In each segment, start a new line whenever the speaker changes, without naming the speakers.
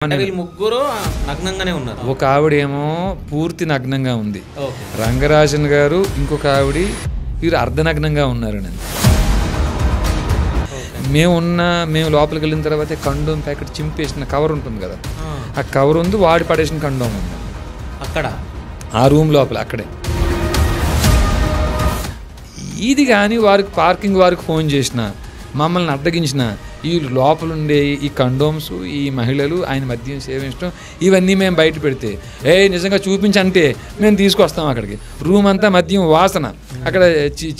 వీళ్ళు ముగ్గురు నగ్నంగానే ఉన్నారు.
ఒక ఆవిడేమో పూర్తి నగ్నంగా ఉంది, రంగరాజన్ గారు ఇంకొక ఆవిడ వీరు అర్ధనగ్నంగా ఉన్నారని. మేము లోపలికి వెళ్ళిన తర్వాత కండోమ్ ప్యాకెట్ చింపేసిన కవర్ ఉంటుంది కదా, ఆ కవర్ ఉంది, వాడి పడేసిన కండోమ్ ఉంది
అక్కడ
ఆ రూమ్ లోపల అక్కడే. ఇది కానీ వారికి పార్కింగ్ వారికి ఫోన్ చేసిన, మమ్మల్ని అడ్డగించిన, ఈ లోపలుండే ఈ కండోమ్స్, ఈ మహిళలు ఆయన మద్యం సేవించడం ఇవన్నీ మేము బయట పెడితే నిజంగా చూపించంటే మేము తీసుకొస్తాం అక్కడికి. రూమ్ అంతా మద్యం వాసన, అక్కడ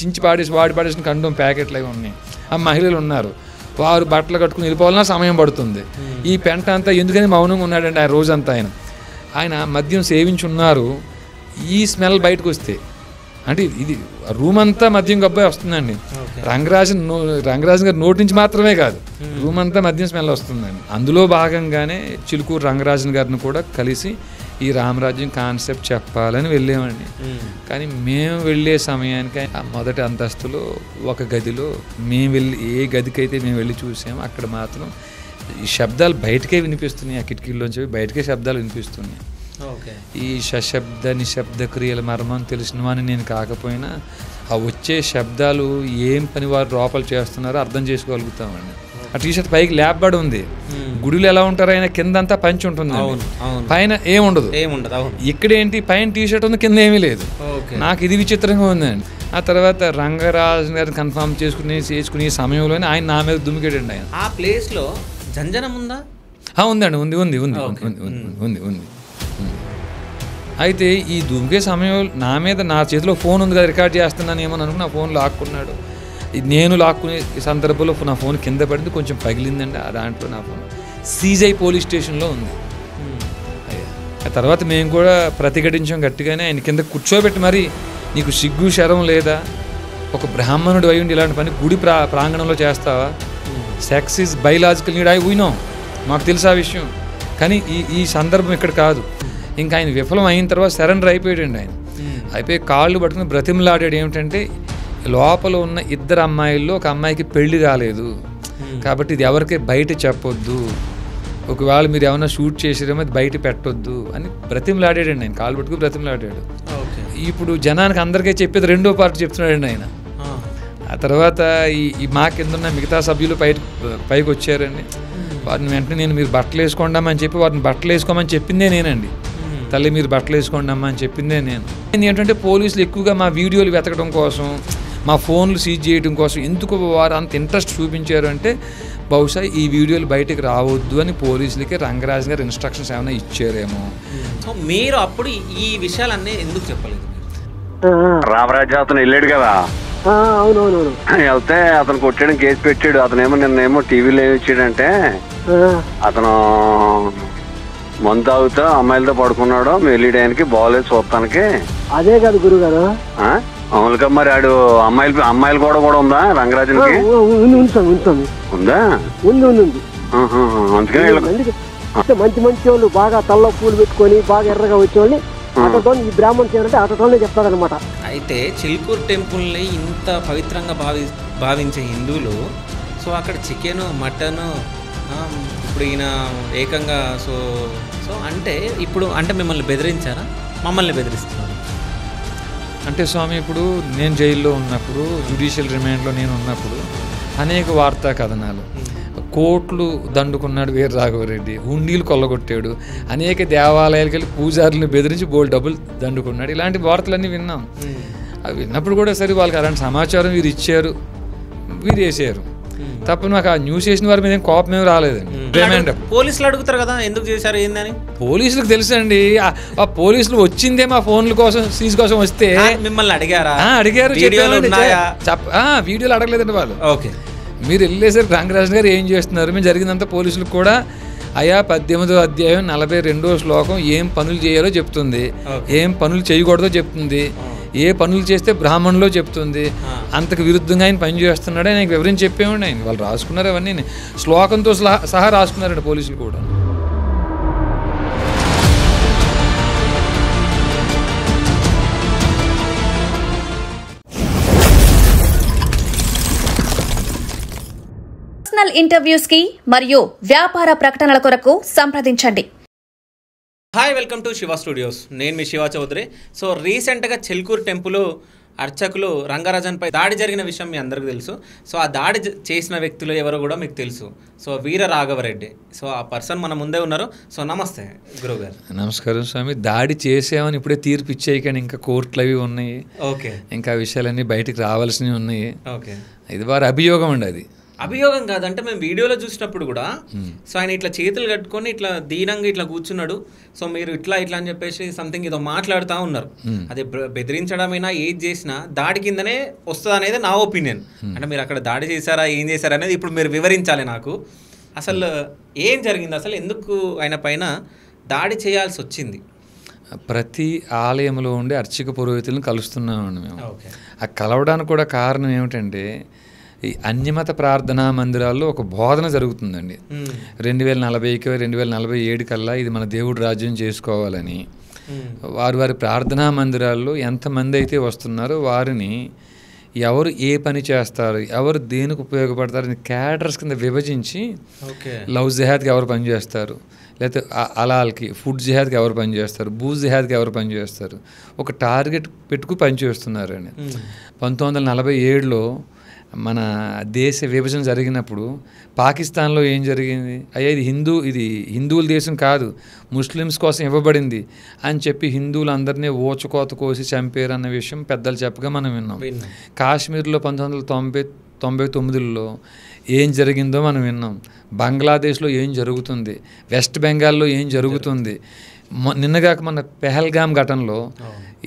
చించి వాడి పడేసిన కండోమ్ ప్యాకెట్లు అవి ఉన్నాయి. ఆ మహిళలు ఉన్నారు, వారు బట్టలు కట్టుకుని వెళ్ళిపోవాలన్నా సమయం పడుతుంది. ఈ పెంట అంతా ఎందుకని మౌనంగా ఉన్నాడంటే ఆ రోజంతా ఆయన మద్యం సేవించున్నారు. ఈ స్మెల్ బయటకు వస్తే అంటే ఇది రూమ్ అంతా మద్యం గబ్బాయి వస్తుందండి. రంగరాజన్ గారి నోటి నుంచి మాత్రమే కాదు, రూమ్ అంతా మద్యం స్మెల్ వస్తుందండి. అందులో భాగంగానే చిలుకూరు రంగరాజన్ గారిని కూడా కలిసి ఈ రామరాజ్యం కాన్సెప్ట్ చెప్పాలని వెళ్ళామండి. కానీ మేము వెళ్ళే సమయానికి ఆ మొదటి అంతస్తులో ఒక గదిలో మేము వెళ్ళి ఏ గదికైతే మేము వెళ్ళి చూసామో అక్కడ మాత్రం ఈ శబ్దాలు బయటకే వినిపిస్తున్నాయి. ఆ కిటికీల్లోంచి బయటకే శబ్దాలు వినిపిస్తున్నాయి. ఈ సశబ్ద నిశ్శబ్ద క్రియల మర్మం తెలిసిన వాడిని నేను కాకపోయినా ఆ వచ్చే శబ్దాలు ఏం పని వారు లోపల చేస్తున్నారో అర్థం చేసుకోగలుగుతామండి. ఆ టీషర్ట్ పైకి లేపబడి ఉంది. గుడిలో ఎలా ఉంటారు, ఆయన కింద అంతా పంచి ఉంటుంది, పైన ఏముండదు. ఇక్కడ ఏంటి, పైన టీషర్ట్ ఉంది, కింద ఏమీ లేదు. నాకు ఇది విచిత్రంగా ఉందండి. ఆ తర్వాత రంగరాజు గారిని కన్ఫర్మ్ చేసుకునే సమయంలోనే ఆయన నా మీద దుమ్మికేటండి. ఆయన
ఆ ప్లేస్లో జంజనం ఉందా?
ఉందండి, ఉంది ఉంది ఉంది ఉంది ఉంది. అయితే ఈ దుమ్కే సమయం నా మీద, నా చేతిలో ఫోన్ ఉంది కదా, రికార్డ్ చేస్తున్నాను ఏమని అనుకుని నా ఫోన్ లాక్కున్నాడు. నేను లాక్కునే సందర్భంలో నా ఫోన్ కింద పడింది, కొంచెం పగిలిందండి. దాంట్లో నా ఫోన్ సీజై పోలీస్ స్టేషన్లో ఉంది. ఆ తర్వాత మేము కూడా ప్రతిఘటించాం గట్టిగానే. ఆయన కింద కూర్చోబెట్టి మరి, నీకు సిగ్గు శరం లేదా, ఒక బ్రాహ్మణుడు అయ్యుండి ఇలాంటి పని గుడి ప్రాంగణంలో చేస్తావా, సెక్స్ ఈజ్ బయలాజికల్ నీడ్, వినో మాకు తెలుసు ఆ విషయం, కానీ ఈ సందర్భం ఇక్కడ కాదు. ఇంకా ఆయన విఫలం అయిన తర్వాత సరెండర్ అయిపోయాడండి. ఆయన అయిపోయి కాళ్ళు పట్టుకుని బ్రతిమలాడాడు. ఏమిటంటే లోపల ఉన్న ఇద్దరు అమ్మాయిల్లో ఒక అమ్మాయికి పెళ్లి కాలేదు కాబట్టి ఇది ఎవరికి బయట చెప్పొద్దు, ఒకవేళ మీరు ఏమైనా షూట్ చేసారేమో అది బయట పెట్టొద్దు అని బ్రతిమలాడాడండి. ఆయన కాళ్ళు పట్టుకుని బ్రతిమలాడాడు. ఇప్పుడు జనానికి అందరికీ చెప్పేది రెండో పార్ట్ చెప్తున్నాడండి ఆయన. ఆ తర్వాత ఈ మా కింద ఉన్న మిగతా సభ్యులు పైకి వచ్చారండి. వారిని వెంటనే మీరు బట్టలు వేసుకోండమ్మని చెప్పి వారిని బట్టలు వేసుకోమని చెప్పిందే నేనండి. తల్లి మీరు బట్టలు వేసుకోండి అమ్మా అని చెప్పిందే నేను. ఏంటంటే పోలీసులు ఎక్కువగా మా వీడియోలు వెతకడం కోసం, మా ఫోన్లు సీజ్ చేయడం కోసం ఎందుకు వారు అంత ఇంట్రెస్ట్ చూపించారు అంటే, బహుశా ఈ వీడియోలు బయటకు రావద్దు అని పోలీసులకి రంగరాజన్ గారు ఇన్స్ట్రక్షన్స్ ఏమైనా ఇచ్చారేమో.
సో మీరు అప్పుడు ఈ విషయాలన్నీ ఎందుకు చెప్పలేదు?
రామరాజు అతను వెళ్ళాడు కదా,
అవునవునవును,
వెళ్తే అతను కొట్టడం కేసు పెట్టాడు. అతనేమో నిన్నేమో టీవీలో ఏమి ఇచ్చాడంటే, అతను మందు తాగుతా అమ్మాయిలతో పడుకున్నాడు, వెళ్ళడానికి బాగోలేదు చూడటానికి.
అదే కాదు గురుగారు,
అవునుగా మరి ఆడు అమ్మాయిలు కూడా ఉందా రంగరాజన్కి? ఉందా? అందుకని
మంచి మంచి వాళ్ళు బాగా తల్ల పూలు పెట్టుకొని బాగా ఎర్రగా వచ్చేవాళ్ళని అతతో ఈ బ్రాహ్మణ్ చేయాలంటే అతతోనే చెప్తారనమాట.
అయితే చిలుకూరు టెంపుల్ని ఇంత పవిత్రంగా భావించే హిందువులు, సో అక్కడ చికెను మటను ఇప్పుడు ఈయన ఏకంగా సో అంటే ఇప్పుడు అంటే మిమ్మల్ని బెదిరించారా? మమ్మల్ని బెదిరిస్తున్నారు
అంటే స్వామి, ఇప్పుడు నేను జైల్లో ఉన్నప్పుడు, జ్యుడిషియల్ రిమాండ్లో నేను ఉన్నప్పుడు అనేక వార్తా కథనాలు, కోట్లు దండుకున్నాడు వీర రాఘవరెడ్డి, హుండీలు కొల్లగొట్టాడు, అనేక దేవాలయాలకు వెళ్ళి పూజారులను బెదిరించి బోల్డ్ డబ్బులు దండుకున్నాడు, ఇలాంటి వార్తలన్నీ విన్నాం. అవి విన్నప్పుడు కూడా సరే వాళ్ళకి అలాంటి సమాచారం వీరు ఇచ్చారు, వీరు వేసారు తప్ప నాకు ఆ న్యూస్ చేసిన వారి మీద కోపం ఏమి రాలేదండి.
పోలీసులు అడుగుతారు కదా ఎందుకు చేశారు ఏందని,
పోలీసులకు తెలుసండి. ఆ పోలీసులు వచ్చిందే మా ఫోన్ల కోసం, సీజ్ కోసం వస్తే
మిమ్మల్ని అడిగారా?
అడిగారు, వీడియోలు అడగలేదండి వాళ్ళు.
ఓకే,
మీరు వెళ్ళేసరికి రంగరాజన్ గారు ఏం చేస్తున్నారు, మేము జరిగినంత పోలీసులకు కూడా అయా 18వ అధ్యాయం 42వ శ్లోకం ఏం పనులు చేయాలో చెప్తుంది, ఏం పనులు చేయకూడదో చెప్తుంది, ఏ పనులు చేస్తే బ్రాహ్మణులో చెప్తుంది. అంతకు విరుద్ధంగా ఆయన పని చేస్తున్నాడు ఆయనకు వివరించి చెప్పేవాడి. ఆయన వాళ్ళు రాసుకున్నారు, అవన్నీ శ్లోకంతో సహా రాసుకున్నారండి పోలీసులు కూడా.
పర్సనల్ ఇంటర్వ్యూస్ కి మరియు వ్యాపార ప్రకటనల కొరకు సంప్రదించండి.
Hi, welcome to Shiva studios. నేను మీ శివ చౌదరి. సో రీసెంట్గా చిల్కూరు టెంపుల్ అర్చకులు రంగరాజన్పై దాడి జరిగిన విషయం మీ అందరికీ తెలుసు. సో ఆ దాడి చేసిన వ్యక్తులు ఎవరో కూడా మీకు తెలుసు. సో వీర రాఘవరెడ్డి. సో ఆ పర్సన్ మన ముందే ఉన్నారు. సో నమస్తే గురువు గారు.
నమస్కారం స్వామి. దాడి చేసామని ఇప్పుడే తీర్పు ఇచ్చాయి, కానీ ఇంకా కోర్టులు అవి ఉన్నాయి.
ఓకే,
ఇంకా విషయాలన్నీ బయటికి రావాల్సినవి ఉన్నాయి.
ఓకే,
ఇది వారి అభియోగం అండి. అది
అభియోగం కాదంటే మేము వీడియోలో చూసినప్పుడు కూడా సో ఆయన ఇట్లా చేతులు కట్టుకొని ఇట్లా దీనంగా ఇట్లా కూర్చున్నాడు. సో మీరు ఇట్లా ఇట్లా అని చెప్పేసి సంథింగ్ ఏదో మాట్లాడుతూ ఉన్నారు. అది బెదిరించడమైనా ఏది చేసినా దాడి కిందనే వస్తుంది అనేది నా ఒపీనియన్. అంటే మీరు అక్కడ దాడి చేశారా, ఏం చేశారా అనేది ఇప్పుడు మీరు వివరించాలి నాకు. అసలు ఏం జరిగింది, అసలు ఎందుకు ఆయన పైన దాడి చేయాల్సి వచ్చింది?
ప్రతి ఆలయంలో ఉండే అర్చక పురోహితులను కలుస్తున్నామండి మేము.
ఓకే,
ఆ కలవడానికి కూడా కారణం ఏమిటంటే, ఈ అన్యమత ప్రార్థనా మందిరాల్లో ఒక బోధన జరుగుతుందండి. 2040కి 2047 కల్లా ఇది మన దేవుడు రాజ్యం చేసుకోవాలని వారి ప్రార్థనా మందిరాల్లో ఎంతమంది అయితే వస్తున్నారో వారిని ఎవరు ఏ పని చేస్తారు, ఎవరు దేనికి ఉపయోగపడతారని క్యాడర్స్ కింద విభజించి లవ్ జిహాద్కి ఎవరు పనిచేస్తారు, లేకపోతే అలాల్కి ఫుడ్ జిహాద్కి ఎవరు పనిచేస్తారు, భూ జిహాద్కి ఎవరు పనిచేస్తారు, ఒక టార్గెట్ పెట్టుకు పనిచేస్తున్నారని. 1947లో మన దేశ విభజన జరిగినప్పుడు పాకిస్తాన్లో ఏం జరిగింది, అయ్యా ఇది హిందువుల దేశం కాదు, ముస్లిమ్స్ కోసం ఇవ్వబడింది అని చెప్పి హిందువులందరినీ ఓచుకోత కోసి చంపారు అన్న విషయం పెద్దలు చెప్పగా మనం విన్నాం. కాశ్మీర్లో 1999లో ఏం జరిగిందో మనం విన్నాం. బంగ్లాదేశ్లో ఏం జరుగుతుంది, వెస్ట్ బెంగాల్లో ఏం జరుగుతుంది. నిన్నగాక మన పెహల్గాం ఘటనలో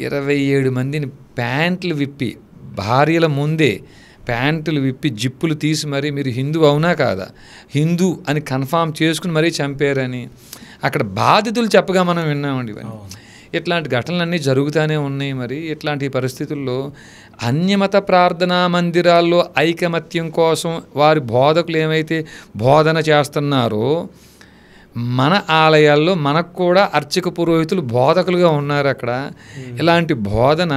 27 మందిని ప్యాంట్లు విప్పి, భార్యల ముందే ప్యాంటులు విప్పి జిప్పులు తీసి మరీ మీరు హిందూ అవునా కాదా, హిందూ అని కన్ఫామ్ చేసుకుని మరీ చంపారని అక్కడ బాధితులు చెప్పగా మనం విన్నామండి. ఇవన్నీ ఇట్లాంటి ఘటనలన్నీ జరుగుతూనే ఉన్నాయి. మరి ఇట్లాంటి పరిస్థితుల్లో అన్యమత ప్రార్థనా మందిరాల్లో ఐకమత్యం కోసం వారి బోధకులు ఏమైతే బోధన చేస్తున్నారో, మన ఆలయాల్లో మనకు కూడా అర్చక పురోహితులు బోధకులుగా ఉన్నారు. అక్కడ ఇలాంటి బోధన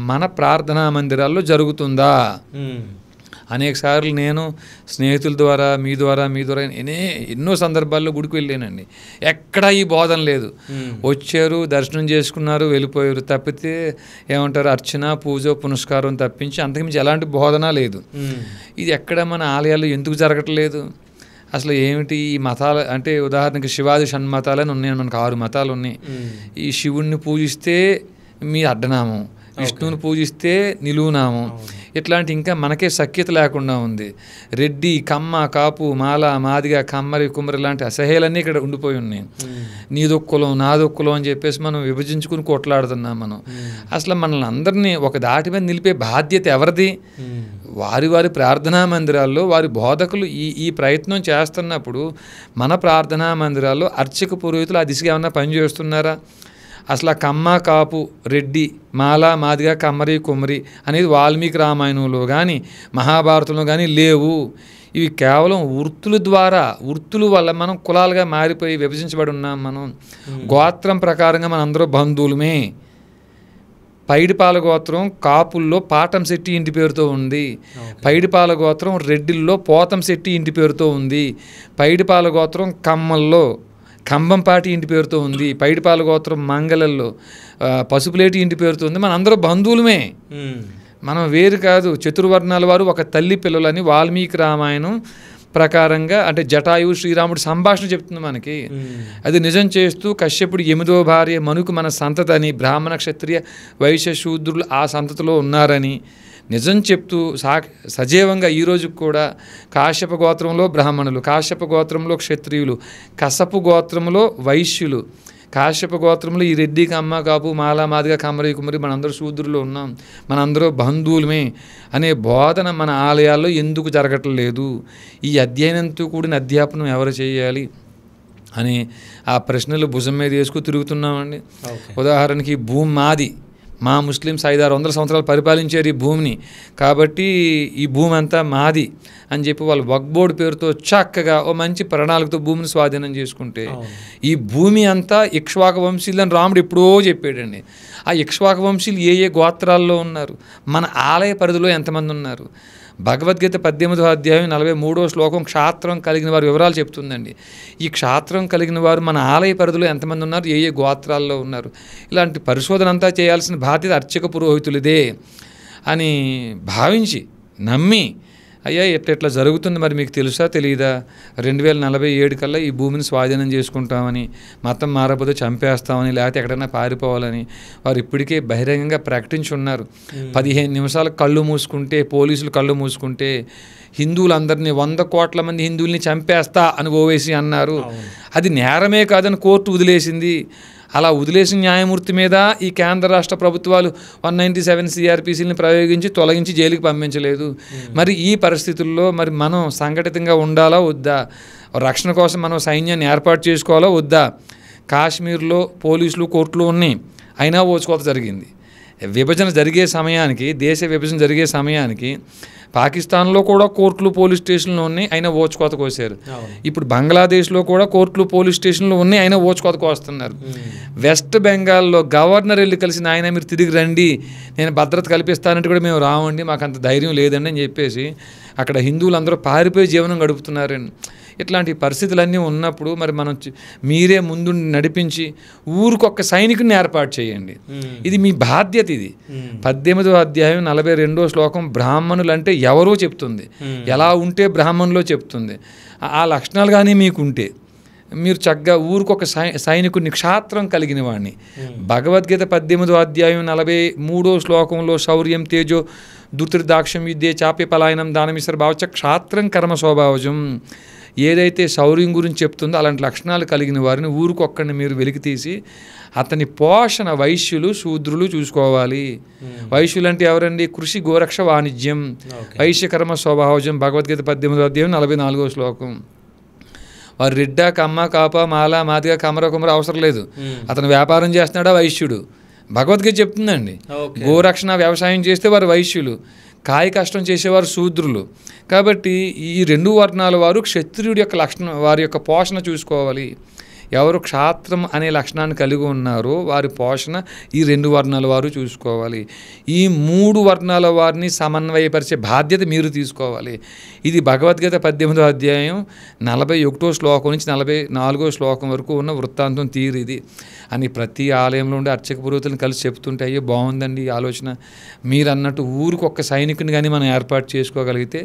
మన ప్రార్థనా మందిరాల్లో జరుగుతుందా? అనేక సార్లు నేను స్నేహితుల ద్వారా మీ ద్వారా ఎన్నో సందర్భాల్లో గుడికి వెళ్ళానండి. ఎక్కడా ఈ బోధన లేదు. వచ్చారు, దర్శనం చేసుకున్నారు, వెళ్ళిపోయారు. తప్పితే ఏమంటారు, అర్చన, పూజ, పునస్కారం తప్పించి అంతకుమించి ఎలాంటి బోధన లేదు. ఇది ఎక్కడ మన ఆలయాల్లో ఎందుకు జరగట్లేదు? అసలు ఏమిటి ఈ మతాలు అంటే, ఉదాహరణకి శివాది షణ్మతాలని ఉన్నాయి, మనకు 6 మతాలు ఉన్నాయి. ఈ శివుణ్ణి పూజిస్తే మీ అడ్డనామం, విష్ణువుని పూజిస్తే నిలువునామం, ఇట్లాంటి ఇంకా మనకే సఖ్యత లేకుండా ఉంది. రెడ్డి, కమ్మ, కాపు, మాల, మాదిగ, కమ్మరి, కుమ్మరి లాంటి అసహ్యాలన్నీ ఇక్కడ ఉండిపోయి ఉన్నాయి. నీదొక్కులం నాదొక్కులం అని చెప్పేసి మనం విభజించుకుని కొట్లాడుతున్నాం. మనం అసలు మనల్ని అందరినీ ఒక దాటి మీద నిలిపే బాధ్యత ఎవరిది? వారి ప్రార్థనా మందిరాల్లో వారి బోధకులు ఈ ప్రయత్నం చేస్తున్నప్పుడు మన ప్రార్థనా మందిరాల్లో అర్చక పురోహితులు ఆ దిశగా ఏమన్నా పనిచేస్తున్నారా? అసలు కమ్మ, కాపు, రెడ్డి, మాల, మాదిగ, కమ్మరి, కుమ్మరి అనేది వాల్మీకి రామాయణంలో కానీ మహాభారతంలో కానీ లేవు. ఇవి కేవలం వృత్తుల వల్ల మనం కులాలుగా మారిపోయి విభజించబడి ఉన్నాం. మనం గోత్రం ప్రకారంగా మన అందరూ బంధువులమే. పైడిపాల గోత్రం కాపుల్లో పాటంశెట్టి ఇంటి పేరుతో ఉంది. పైడిపాల గోత్రం రెడ్డిల్లో పోతంశెట్టి ఇంటి పేరుతో ఉంది. పైడిపాల గోత్రం కమ్మల్లో కంబంపాటి ఇంటి పేరుతో ఉంది. పైడిపాల గోత్రం మంగళల్లో పసుపులేటి ఇంటి పేరుతో ఉంది. మన అందరూ బంధువులమే, మనం వేరు కాదు. చతుర్వర్ణాల వారు ఒక తల్లి పిల్లలని వాల్మీకి రామాయణం ప్రకారంగా, అంటే జటాయువు శ్రీరాముడు సంభాషణ చెప్తుంది మనకి. అది నిజం చేస్తూ కశ్యపుడు 8వ భార్య మనుకు మన సంతతి అని, బ్రాహ్మణ, క్షత్రియ, వైశ్య, శూద్రులు ఆ సంతతిలో ఉన్నారని నిజం చెప్తూ సజీవంగా ఈరోజు కూడా కాశ్యప గోత్రంలో బ్రాహ్మణులు, కాశ్యప గోత్రంలో క్షత్రియులు, కసపు గోత్రంలో వైశ్యులు, కాశ్యప గోత్రంలో ఈ రెడ్డి, కమ్మ, కాపు, మాల, మాదిగ, కమ్మరి, కుమ్మరి మనందరూ శూద్రులు ఉన్నాం, మనందరూ బంధువులమే అనే బోధన మన ఆలయాల్లో ఎందుకు జరగట్లేదు? ఈ అధ్యయనంతో కూడిన అధ్యాపనం ఎవరు చేయాలి అని ఆ ప్రశ్నలు భుజం మీద వేసుకు తిరుగుతున్నామండి. ఉదాహరణకి భూమి మాది, మా ముస్లిమ్స్ 500-600 సంవత్సరాలు పరిపాలించారు ఈ భూమిని, కాబట్టి ఈ భూమి అంతా మాది అని చెప్పి వాళ్ళు వక్ఫ్ బోర్డు పేరుతో చక్కగా ఓ మంచి ప్రణాళికతో భూమిని స్వాధీనం చేసుకుంటే, ఈ భూమి అంతా ఇక్ష్వాక వంశీయులని రాముడు ఎప్పుడో చెప్పాడండి. ఆ ఇక్ష్వాక వంశీయులు ఏ గోత్రాల్లో ఉన్నారు, మన ఆలయ పరిధిలో ఎంతమంది ఉన్నారు, భగవద్గీత 18వ అధ్యాయం 43వ శ్లోకం క్షాత్రం కలిగిన వారి వివరాలు చెప్తుందండి. ఈ క్షాత్రం కలిగిన వారు మన ఆలయ పరిధిలో ఎంతమంది ఉన్నారు, ఏ ఏ గోత్రాల్లో ఉన్నారు, ఇలాంటి పరిశోధన అంతా చేయాల్సిన బాధ్యత అర్చక పురోహితులదే అని భావించి నమ్మి, అయ్యా ఇట్లా జరుగుతుంది, మరి మీకు తెలుసా తెలియదా, 2047 కల్లా ఈ భూమిని స్వాధీనం చేసుకుంటామని, మతం మారకపోతే చంపేస్తామని, లేకపోతే ఎక్కడైనా పారిపోవాలని వారు ఇప్పటికే బహిరంగంగా ప్రకటించి ఉన్నారు. 15 నిమిషాలు కళ్ళు మూసుకుంటే, పోలీసులు కళ్ళు మూసుకుంటే హిందువులందరినీ 100 కోట్ల మంది హిందువుల్ని చంపేస్తా అని ఓవేసి అన్నారు. అది నేరమే కాదని కోర్టు వదిలేసింది. అలా వదిలేసిన న్యాయమూర్తి మీద ఈ కేంద్ర రాష్ట్ర ప్రభుత్వాలు 197 సిఆర్పిసిని ప్రయోగించి తొలగించి జైలుకి పంపించలేదు. మరి ఈ పరిస్థితుల్లో మరి మనం సంఘటితంగా ఉండాలా వద్దా, రక్షణ కోసం మనం సైన్యాన్ని ఏర్పాటు చేసుకోవాలా వద్దా? కాశ్మీర్లో పోలీసులు కోర్టులు ఉన్నాయి, అయినా ఓచుకోత జరిగింది. విభజన జరిగే సమయానికి, దేశ విభజన జరిగే సమయానికి పాకిస్తాన్లో కూడా కోర్టులు పోలీస్ స్టేషన్లు ఉన్నాయి, అయినా ఓచుకోత కోసారు. ఇప్పుడు బంగ్లాదేశ్లో కూడా కోర్టులు పోలీస్ స్టేషన్లు ఉన్నాయి, అయినా ఓచుకోత కోస్తున్నారు. వెస్ట్ బెంగాల్లో గవర్నర్ వెళ్ళి కలిసి, నాయన మీరు తిరిగి రండి, నేను భద్రత కల్పిస్తానంటే కూడా మేము రావండి, మాకు అంత ధైర్యం లేదండి అని చెప్పేసి అక్కడ హిందువులందరూ పారిపోయి జీవనం గడుపుతున్నారండి. ఇట్లాంటి పరిస్థితులన్నీ ఉన్నప్పుడు మరి మనం మీరే ముందు నడిపించి ఊరికొక్క సైనికుని ఏర్పాటు చేయండి. ఇది మీ బాధ్యత. ఇది 18వ అధ్యాయం 42వ శ్లోకం బ్రాహ్మణులు అంటే ఎవరో చెప్తుంది, ఎలా ఉంటే బ్రాహ్మణులో చెప్తుంది. ఆ లక్షణాలు కానీ మీకుంటే మీరు చక్కగా ఊరికొక సైనికుడిని, క్షాత్రం కలిగిన వాడిని. భగవద్గీత 18వ అధ్యాయం 43వ శ్లోకంలో శౌర్యం తేజో దుర్దాక్షం యుద్ధే చాపే పలాయనం దానమిశ్ర భావచ క్షాత్రం కర్మ స్వభావజం. ఏదైతే శౌర్యం గురించి చెప్తుందో అలాంటి లక్షణాలు కలిగిన వారిని ఊరికొక్కడిని మీరు వెలికి తీసి అతని పోషణ వైశ్యులు శూద్రులు చూసుకోవాలి. వైశ్యులు అంటే ఎవరండి? కృషి గోరక్ష వాణిజ్యం వైశ్యకర్మ స్వభావజం. భగవద్గీత 18వ అధ్యాయం 44వ శ్లోకం. వారు రెడ్డా కమ్మ కాప మాల మాదిగా కమర కుమర అవసరం లేదు, అతను వ్యాపారం చేస్తున్నాడా వైశ్యుడు. భగవద్గీత చెప్తుందండి. గోరక్షణ వ్యవసాయం చేస్తే వారు వైశ్యులు, కాయ కష్టం చేసేవారు శూద్రులు. కాబట్టి ఈ 2 వర్ణాల వారు క్షత్రియుడి యొక్క లక్షణం, వారి యొక్క పోషణ చూసుకోవాలి. ఎవరు క్షాత్రం అనే లక్షణాన్ని కలిగి ఉన్నారో వారి పోషణ ఈ 2 వర్ణాల వారు చూసుకోవాలి. ఈ 3 వర్ణాల వారిని సమన్వయపరిచే బాధ్యత మీరు తీసుకోవాలి. ఇది భగవద్గీత 18వ అధ్యాయం 41వ శ్లోకం నుంచి 44వ శ్లోకం వరకు ఉన్న వృత్తాంతం తీరు ఇది అని ప్రతి ఆలయంలో ఉండే అర్చక పురోహితులను కలిసి చెప్తుంటే, అయ్యో బాగుందండి ఈ ఆలోచన. మీరు అన్నట్టు ఊరికొక్క సైనికుని కానీ మనం ఏర్పాటు చేసుకోగలిగితే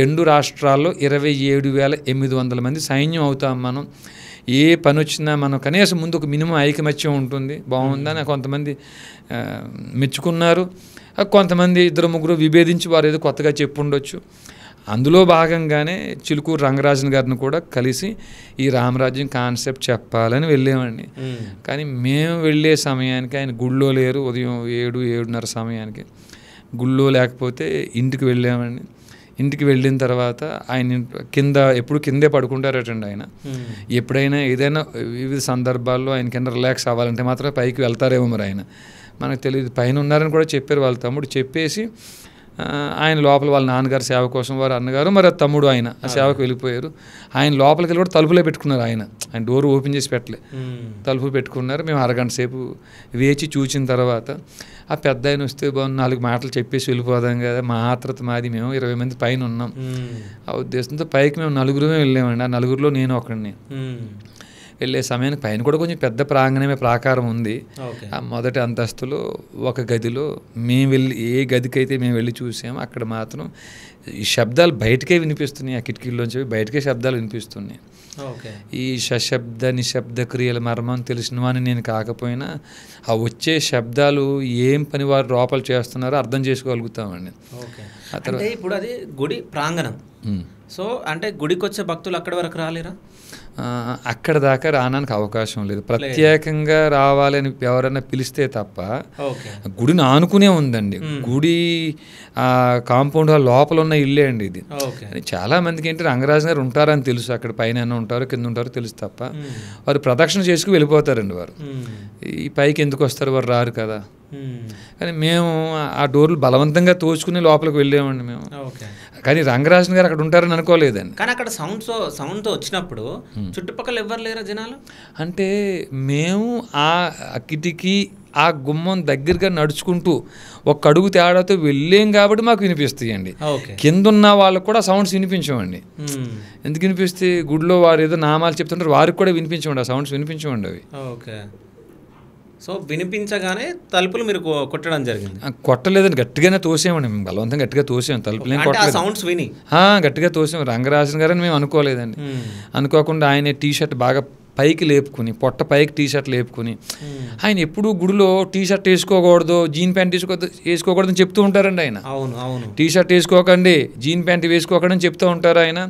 2 రాష్ట్రాల్లో 27,800 మంది సైన్యం అవుతాం మనం. ఏ పని వచ్చినా మనం కనీసం ముందు ఒక మినిమం ఐకమత్యం ఉంటుంది. బాగుందని కొంతమంది మెచ్చుకున్నారు, కొంతమంది 2-3 విభేదించి వారు ఏదో కొత్తగా చెప్పుండొచ్చు. అందులో భాగంగానే చిలుకూరు రంగరాజన్ గారిని కూడా కలిసి ఈ రామరాజ్యం కాన్సెప్ట్ చెప్పాలని వెళ్ళామండి. కానీ మేము వెళ్ళే సమయానికి ఆయన గుళ్ళో లేరు. ఉదయం 7-7:30 సమయానికి గుళ్ళో లేకపోతే ఇంటికి వెళ్ళామండి. ఇంటికి వెళ్ళిన తర్వాత ఆయన ఎప్పుడు కిందే పడుకుంటారటండి. ఆయన ఎప్పుడైనా ఏదైనా వివిధ సందర్భాల్లో ఆయన కింద రిలాక్స్ అవ్వాలంటే మాత్రం పైకి వెళ్తారేమో. మరి ఆయన మనకు తెలియదు, పైన ఉన్నారని కూడా చెప్పారు వాళ్ళ తమ్ముడు. చెప్పేసి ఆయన లోపల వాళ్ళ నాన్నగారు సేవ కోసం, వారు అన్నగారు మరి తమ్ముడు ఆయన ఆ సేవకు వెళ్ళిపోయారు. ఆయన లోపలికి వెళ్ళి కూడా తలుపులే పెట్టుకున్నారు. ఆయన డోర్ ఓపెన్ చేసి పెట్టలే, తలుపు పెట్టుకున్నారు. మేము అరగంట సేపు వేచి చూసిన తర్వాత ఆ పెద్ద ఆయన వస్తే బాగుంది, 4 మాటలు చెప్పేసి వెళ్ళిపోదాం కదా, మా ఆత్రత మాది, మేము 20 మంది పైన ఉన్నాం. ఆ ఉద్దేశంతో పైకి మేము 4 వెళ్ళామండి. ఆ 4లో నేను ఒకడిని. వెళ్ళే సమయానికి పైన కూడా కొంచెం పెద్ద ప్రాంగణమే, ప్రాకారం ఉంది. ఆ మొదటి అంతస్తులో ఒక గదిలో మేము వెళ్ళి, ఏ గదికైతే మేము వెళ్ళి చూసామో అక్కడ మాత్రం ఈ శబ్దాలు బయటకే వినిపిస్తున్నాయి. ఆ కిటికీల్లోంచి బయటకే శబ్దాలు వినిపిస్తున్నాయి. ఈ సశబ్ద నిశ్శబ్ద క్రియల మర్మం తెలిసిన వాడిని నేను కాకపోయినా ఆ వచ్చే శబ్దాలు ఏం పని వారు లోపల చేస్తున్నారో అర్థం చేసుకోగలుగుతామండి.
అంటే ఇప్పుడు అది గుడి ప్రాంగణం. సో అంటే గుడికి వచ్చే భక్తులు అక్కడి వరకు రాలేరా?
అక్కడ దాకా రావడానికి అవకాశం లేదు. ప్రత్యేకంగా రావాలని ఎవరైనా పిలిస్తే తప్ప. గుడిని ఆనుకునే ఉందండి. గుడి కాంపౌండ్ హాల్ లోపల ఉన్న ఇల్లే అండి ఇది. చాలా మందికి ఏంటి రంగరాజు గారు ఉంటారని తెలుసు, అక్కడ పైన ఉంటారో కింద ఉంటారో తెలుసు తప్ప వారు ప్రదక్షిణ చేసుకు వెళ్ళిపోతారండి. వారు ఈ పైకి ఎందుకు వస్తారు, వారు రారు కదా. కానీ మేము ఆ డోర్లు బలవంతంగా తోచుకుని లోపలికి వెళ్ళామండి మేము. కానీ రంగరాజన్ గారు అక్కడ ఉంటారని అనుకోలేదండి.
కానీ అక్కడ సౌండ్తో వచ్చినప్పుడు చుట్టుపక్కల ఎవ్వరు లేరా జనాలు?
అంటే మేము ఆ కిటికీ ఆ గుమ్మం దగ్గరగా నడుచుకుంటూ ఒక అడుగు తేడాతో వెళ్ళేం కాబట్టి మాకు వినిపిస్తాయండి. కింద ఉన్న వాళ్ళకు కూడా సౌండ్స్ వినిపించవండి. ఎందుకు వినిపిస్తే గుడిలో వారు ఏదో నామాలు చెప్తుంటారు, వారికి కూడా వినిపించవండి, ఆ సౌండ్స్ వినిపించవండి అవి.
ఓకే. సో వినిపించగానే తలుపులు మీరు కొట్టడం జరిగింది?
కొట్టలేదని గట్టిగానే తోసామండి, మేము బలవంతం గట్టిగా తోసాం, తలుపులు
సౌండ్స్ విని
గట్టిగా తోసాం. రంగరాజన్ గారని మేము అనుకోలేదండి. అనుకోకుండా ఆయన టీషర్ట్ బాగా పైకి లేపుకుని, పొట్ట పైకి టీషర్ట్ లేపుకుని, ఆయన ఎప్పుడు గుడిలో టీషర్ట్ వేసుకోకూడదు, జీన్ ప్యాంట్ వేసుకోకూడదని చెప్తూ ఉంటారండి ఆయన.
అవును అవును,
టీషర్ట్ వేసుకోకండి, జీన్ ప్యాంట్ వేసుకోకండి అని చెప్తూ ఉంటారు ఆయన.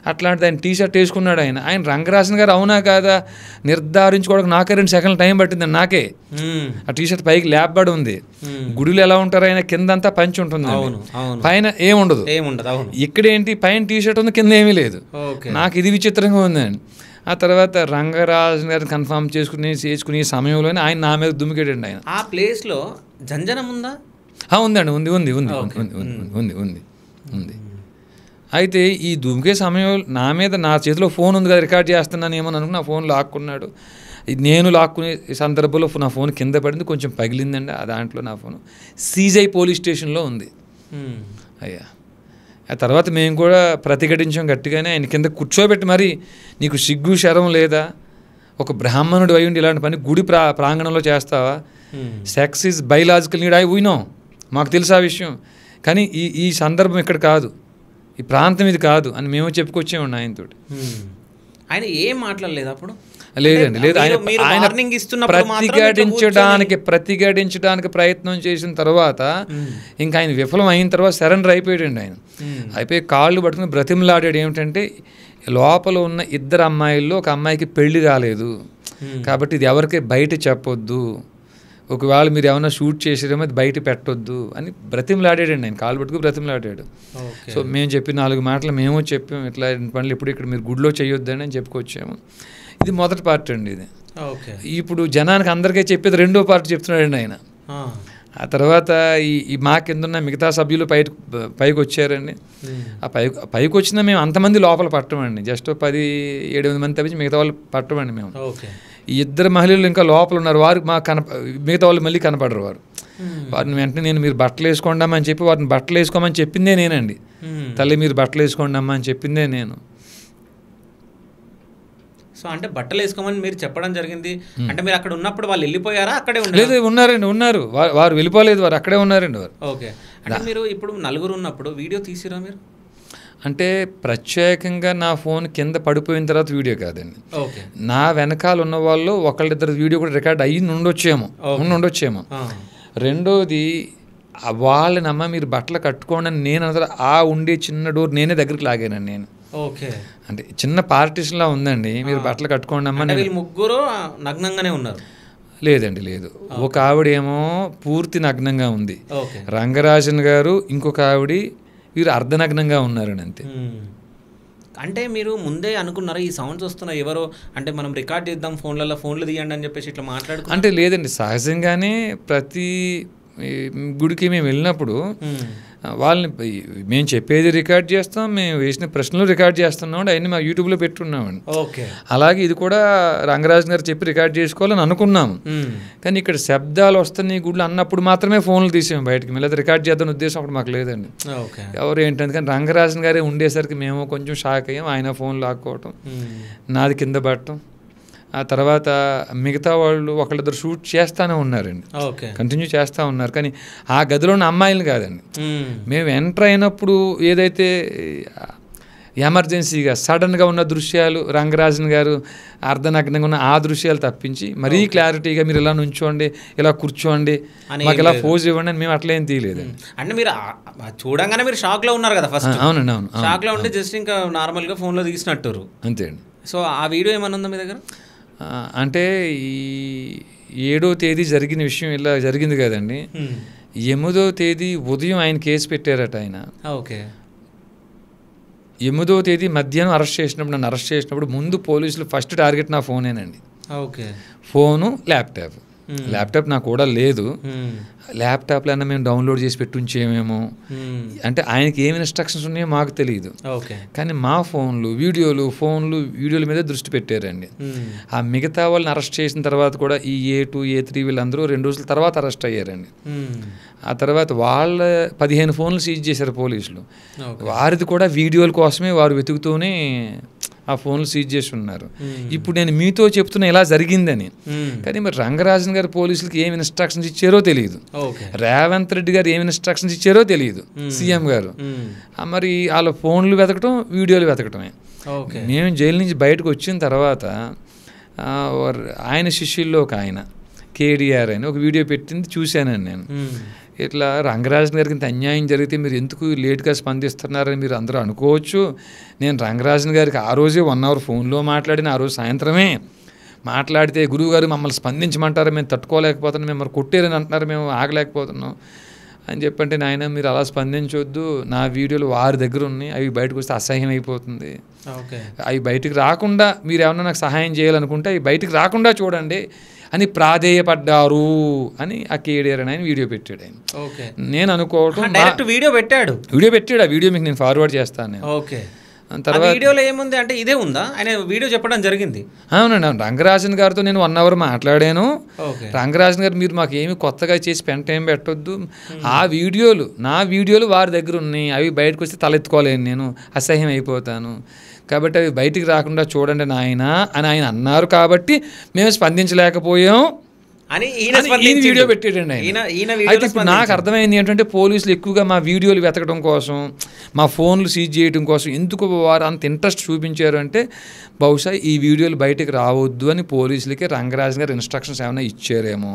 అట్లాంటిది ఆయన టీషర్ట్ వేసుకున్నాడు. ఆయన రంగరాజన్ గారు అవునా కాదా నిర్ధారించుకోవడానికి నాకే 2 సెకండ్లు టైం పట్టిందండి. నాకే ఆ టీషర్ట్ పైకి లేపబడి ఉంది. గుడిలో ఎలా ఉంటారు, ఆయన కిందంతా పంచి ఉంటుంది, పైన ఏముండదు. ఇక్కడేంటి పైన టీషర్ట్ ఉంది, కింద ఏమీ లేదు. నాకు ఇది విచిత్రంగా ఉందండి. ఆ తర్వాత రంగరాజన్ గారిని కన్ఫర్మ్ చేసుకునే సమయంలోనే ఆయన నా మీద దుమికేటండి. ఆయన
ఆ ప్లేస్లో జంజనం ఉందా?
ఉందండి, ఉంది ఉంది ఉంది ఉంది ఉంది ఉంది. అయితే ఈ దుమికే సమయంలో నా చేతిలో ఫోన్ ఉంది కదా, రికార్డ్ చేస్తున్నాను ఏమో అనుకుని నా ఫోన్ లాక్కున్నాడు. నేను లాక్కునే సందర్భంలో నా ఫోన్ కింద పడింది, కొంచెం పగిలిందండి. ఆ దాంట్లో నా ఫోన్ సీజై పోలీస్ స్టేషన్లో ఉంది. అయ్యా ఆ తర్వాత మేము కూడా ప్రతిఘటించాం గట్టిగానే. ఆయన కింద కూర్చోబెట్టి మరి, నీకు సిగ్గు శరం లేదా, ఒక బ్రాహ్మణుడు అయి ఉండి ఇలాంటి పని గుడి ప్రాంగణంలో చేస్తావా, సెక్స్ ఈజ్ బయలాజికల్ నీడ్, అవి వినో మాకు తెలుసు ఆ విషయం, కానీ ఈ సందర్భం ఇక్కడ కాదు, ఈ ప్రాంతం ఇది కాదు అని మేము చెప్పుకొచ్చేవాడిని ఆయనతో.
ఆయన ఏం మాట్లాడలేదు అప్పుడు?
లేదండి, లేదు. ఆయన ప్రతిఘటించడానికి ప్రయత్నం చేసిన తర్వాత ఇంకా ఆయన విఫలం అయిన తర్వాత సరెండర్ అయిపోయాడండి. ఆయన అయిపోయి కాళ్ళు పట్టుకుని బ్రతిమలాడాడు. ఏమిటంటే లోపల ఉన్న 2 అమ్మాయిల్లో ఒక అమ్మాయికి పెళ్లి కాలేదు కాబట్టి ఇది ఎవరికి బయట చెప్పొద్దు, ఒకవేళ మీరు ఏమైనా షూట్ చేసేదేమో అది బయట పెట్టొద్దు అని బ్రతిమలాడాడండి. ఆయన కాళ్ళు పట్టుకుని బ్రతిమలాడాడు. సో మేము చెప్పి 4 మాటలు మేము చెప్పాము, ఇట్లా పనులు ఇప్పుడు ఇక్కడ మీరు గుడిలో చేయొద్దని అని చెప్పుకొచ్చాము. ఇది మొదటి పార్ట్ అండి. ఇది ఇప్పుడు జనానికి అందరికీ చెప్పేది రెండో పార్ట్ చెప్తున్నాడండి ఆయన. ఆ తర్వాత ఈ మా కింద ఉన్న మిగతా సభ్యులు పైకి వచ్చారండి. ఆ పైకి వచ్చినా మేము అంతమంది లోపల పట్టమండి, జస్ట్ 10-8 మంది తప్పించి మిగతా వాళ్ళు పట్టమండి మేము. ఈ 2 మహిళలు ఇంకా లోపల ఉన్నారు, వారు మిగతా వాళ్ళు మళ్ళీ కనపడరు. వారిని వెంటనే నేను మీరు బట్టలు వేసుకోండమ్మా అని చెప్పి వారిని బట్టలు వేసుకోమని చెప్పిందే నేనండి. తల్లి మీరు బట్టలు వేసుకోండమ్మా అని చెప్పిందే నేను.
సో అంటే బట్టలు వేసుకోమని మీరు చెప్పడం జరిగింది. అంటే మీరు అక్కడ ఉన్నప్పుడు వాళ్ళు వెళ్ళిపోయారా, అక్కడే
లేదు? ఉన్నారండి, ఉన్నారు. వారు వెళ్ళిపోలేదు, వారు అక్కడే ఉన్నారండి. వారు
ఓకే. అంటే మీరు ఇప్పుడు 4 ఉన్నప్పుడు వీడియో తీసిరా మీరు?
అంటే ప్రత్యేకంగా నా ఫోన్ కింద పడిపోయిన తర్వాత వీడియో కాదండి, నా వెనకాల ఉన్న వాళ్ళు 1-2 వీడియో కూడా రికార్డ్ అయ్యి ఉండొచ్చేమో. రెండోది వాళ్ళని అమ్మ మీరు బట్టలు కట్టుకోండి అని నేను అందరూ ఆ ఉండే చిన్న డోర్ నేనే దగ్గరికి లాగానండి నేను.
ఓకే.
అంటే చిన్న పార్టీషన్లా ఉందండి, మీరు బట్టలు కట్టుకోండి అమ్మ.
ముగ్గురు నగ్నంగానే ఉన్నారు?
లేదండి, లేదు. ఒక ఆవిడేమో పూర్తి నగ్నంగా ఉంది, రంగరాజన్ గారు ఇంకొక ఆవిడ వీరు అర్ధనగ్నంగా ఉన్నారని అంతే.
అంటే మీరు ముందే అనుకున్నారా ఈ సౌండ్స్ వస్తున్నాయి ఎవరో, అంటే మనం రికార్డ్ చేద్దాం ఫోన్లు తీయండి అని చెప్పేసి ఇట్లా మాట్లాడుకో?
అంటే లేదండి, సహజంగానే ప్రతి గుడికి మేము వెళ్ళినప్పుడు వాళ్ళని మేము చెప్పేది రికార్డ్ చేస్తాం, మేము వేసిన ప్రశ్నలు రికార్డ్ చేస్తున్నాం, అవన్నీ మా యూట్యూబ్లో పెట్టున్నామండి. అలాగే ఇది కూడా రంగరాజన్ గారు చెప్పి రికార్డ్ చేసుకోవాలని అనుకున్నాము. కానీ ఇక్కడ శబ్దాలు వస్తున్నాయి గుడిలో అన్నప్పుడు మాత్రమే ఫోన్లు తీసాము బయటకి, లేదా రికార్డ్ చేద్దాం ఉద్దేశం అప్పుడు మాకు లేదండి. ఎవరు ఏంటంటే కానీ రంగరాజన్ గారే ఉండేసరికి మేము కొంచెం షాక్ అయ్యాం. ఆయన ఫోన్ లాక్కోవటం, నాది కింద పడటం. ఆ తర్వాత మిగతా వాళ్ళు 1-2 షూట్ చేస్తూనే ఉన్నారండి, కంటిన్యూ చేస్తూ ఉన్నారు. కానీ ఆ గదిలో ఉన్న అమ్మాయిలు కాదండి. మేము ఎంటర్ అయినప్పుడు ఏదైతే ఎమర్జెన్సీగా సడన్గా ఉన్న దృశ్యాలు, రంగరాజన్ గారు అర్ధనగ్నంగా ఉన్న ఆ దృశ్యాలు తప్పించి మరీ క్లారిటీగా మీరు ఇలా నుంచోండి, ఇలా కూర్చోండి, మాకు ఇలా పోజ్ ఇవ్వండి అని మేము అట్లేం తీయలేదండి.
అంటే మీరు చూడంగానే మీరు షాక్లో ఉన్నారు కదా ఫస్ట్?
అవునండి, అవును.
షాక్లో ఉంటే జస్ట్ ఇంకా నార్మల్గా ఫోన్లో తీసినట్టు
అంతే అండి.
సో ఆ వీడియో ఏమన్నా ఉందా మీ దగ్గర?
అంటే ఈ 7వ తేదీ జరిగిన విషయం ఇలా జరిగింది కదండి, 8వ తేదీ ఉదయం ఆయన కేసు పెట్టారట ఆయన.
ఓకే.
8వ తేదీ మధ్యాహ్నం నన్ను అరెస్ట్ చేసినప్పుడు ముందు పోలీసులు ఫస్ట్ టార్గెట్ నా ఫోనేనండి.
ఓకే.
Phone, laptop. ల్యాప్టాప్ నాకు కూడా లేదు. ల్యాప్టాప్లో అన్నా మేము డౌన్లోడ్ చేసి పెట్టి ఉంచేమేమో, అంటే ఆయనకి ఏమి ఇన్స్ట్రక్షన్స్ ఉన్నాయో మాకు తెలియదు. కానీ మా వీడియోల మీద దృష్టి పెట్టారండి. ఆ మిగతా వాళ్ళని అరెస్ట్ చేసిన తర్వాత కూడా ఈ A2 A3 వీళ్ళందరూ 2 రోజుల తర్వాత అరెస్ట్ అయ్యారండి. ఆ తర్వాత వాళ్ళ 15 ఫోన్లు సీజ్ చేశారు పోలీసులు. వారిది కూడా వీడియోల కోసమే వారు వెతుకుతూనే ఆ ఫోన్లు సీజ్ చేసి ఉన్నారు. ఇప్పుడు నేను మీతో చెప్తున్నా ఇలా జరిగిందని, కానీ మరి రంగరాజన్ గారు పోలీసులకి ఏమి ఇన్స్ట్రక్షన్స్ ఇచ్చారో తెలియదు, రేవంత్ రెడ్డి గారు ఏమి ఇన్స్ట్రక్షన్స్ ఇచ్చారో తెలియదు, సీఎం గారు. మరి వాళ్ళ ఫోన్లు వెతకటం, వీడియోలు వెతకటమే. మేము జైలు నుంచి బయటకు వచ్చిన తర్వాత ఆయన శిష్యుల్లో ఒక ఆయన KDR అని ఒక వీడియో పెట్టింది చూశానండి నేను. ఇట్లా రంగరాజన్ గారికి ఇంత అన్యాయం జరిగితే మీరు ఎందుకు లేట్గా స్పందిస్తున్నారని మీరు అందరూ అనుకోవచ్చు. నేను రంగరాజన్ గారికి ఆ రోజే 1 అవర్ ఫోన్లో మాట్లాడిన, ఆ రోజు సాయంత్రమే మాట్లాడితే గురువుగారు మమ్మల్ని స్పందించమంటారు, మేము తట్టుకోలేకపోతున్నాం, మేము కొట్టేరని అంటున్నారు, మేము ఆగలేకపోతున్నాం అని చెప్పంటే, నాయన మీరు అలా స్పందించవద్దు, నా వీడియోలు వారి దగ్గర ఉన్నాయి, అవి బయటకు వస్తే అసహ్యం అయిపోతుంది, అవి బయటికి రాకుండా మీరు ఏమన్నా నాకు సహాయం చేయాలనుకుంటే అవి బయటికి రాకుండా చూడండి అని ప్రాధేయపడ్డారు అని ఆ KDR అని ఆయన వీడియో పెట్టాడు. ఆయన నేను అనుకోవటం
వీడియో పెట్టాడు.
ఆ వీడియో మీకు నేను ఫార్వర్డ్ చేస్తాను.
తర్వాత వీడియోలో ఏముంది అంటే ఇదే ఉందా, ఆయన వీడియో చెప్పడం జరిగింది.
అవునండి, అవును. రంగరాజన్ గారితో నేను 1 అవర్ మాట్లాడాను. రంగరాజన్ గారు మీరు మాకు ఏమి కొత్తగా చేసి పెంట ఏం పెట్టొద్దు, నా వీడియోలు వారి దగ్గర ఉన్నాయి, అవి బయటకు వస్తే తలెత్తుకోలేను, నేను అసహ్యం అయిపోతాను, కాబట్టి అవి బయటికి రాకుండా చూడండి నాయన అని ఆయన అన్నారు. కాబట్టి మేము స్పందించలేకపోయాం
అని
వీడియో పెట్టాడండి ఆయన. అయితే ఇప్పుడు నాకు అర్థమైంది ఏంటంటే పోలీసులు ఎక్కువగా మా వీడియోలు వెతకడం కోసం, మా ఫోన్లు సీజ్ చేయడం కోసం ఎందుకు వారు అంత ఇంట్రెస్ట్ చూపించారు అంటే, బహుశా ఈ వీడియోలు బయటకు రావద్దు అని పోలీసులకి రంగరాజన్ గారు ఇన్స్ట్రక్షన్స్ ఏమైనా ఇచ్చారేమో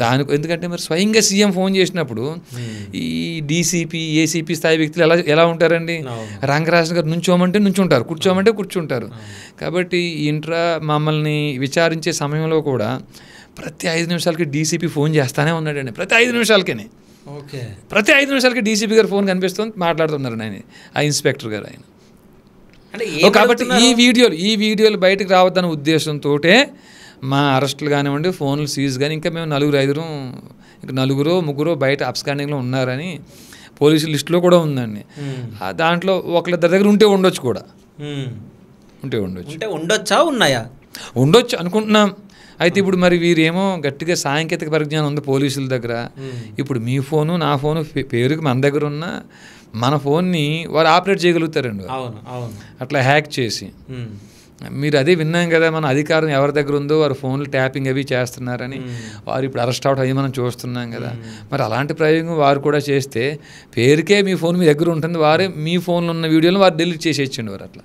దానికి. ఎందుకంటే మరి స్వయంగా సీఎం ఫోన్ చేసినప్పుడు ఈ DCP ACP స్థాయి వ్యక్తులు ఎలా ఉంటారండి, రంగరాజన్ గారు నుంచోమంటే నుంచుంటారు, కూర్చోమంటే కూర్చుంటారు. కాబట్టి మమ్మల్ని విచారించే సమయంలో కూడా ప్రతి 5 నిమిషాలకి DCP ఫోన్ చేస్తానే ఉన్నాడండి. ప్రతి 5 నిమిషాలకి DCP గారు ఫోన్ కనిపిస్తుంది, మాట్లాడుతున్నారు ఆయన, ఆ ఇన్స్పెక్టర్ గారు ఆయన. కాబట్టి ఈ వీడియోలు బయటకు రావద్దన్న ఉద్దేశంతో మా అరెస్టులు కానివ్వండి, ఫోన్లు సీజ్ కానీ, ఇంకా మేము 4-3 బయట అబ్స్కాండింగ్లో ఉన్నారని పోలీసు లిస్టులో కూడా ఉందండి. దాంట్లో ఒకళ్ళిద్దరి దగ్గర ఉండొచ్చు కూడా, ఉండొచ్చు అనుకుంటున్నాం. అయితే ఇప్పుడు మరి వీరేమో గట్టిగా సాంకేతిక పరిజ్ఞానం ఉంది పోలీసుల దగ్గర. ఇప్పుడు మీ ఫోను నా ఫోను పేరుకి మన దగ్గర ఉన్న మన ఫోన్ని వారు ఆపరేట్ చేయగలుగుతారండి, అట్లా హ్యాక్ చేసి. మీరు అదే విన్నాం కదా, మన అధికారం ఎవరి దగ్గర ఉందో వారు ఫోన్లు ట్యాపింగ్ అవి చేస్తున్నారని, వారు ఇప్పుడు అరెస్ట్ అవుట్ అయ్యి మనం చూస్తున్నాం కదా. మరి అలాంటి ప్రయోగం వారు కూడా చేస్తే పేరుకే మీ ఫోన్ మీ దగ్గర ఉంటుంది, వారే మీ ఫోన్లో ఉన్న వీడియోలు వారు డిలీట్ చేసేచ్చండి వారు అట్లా.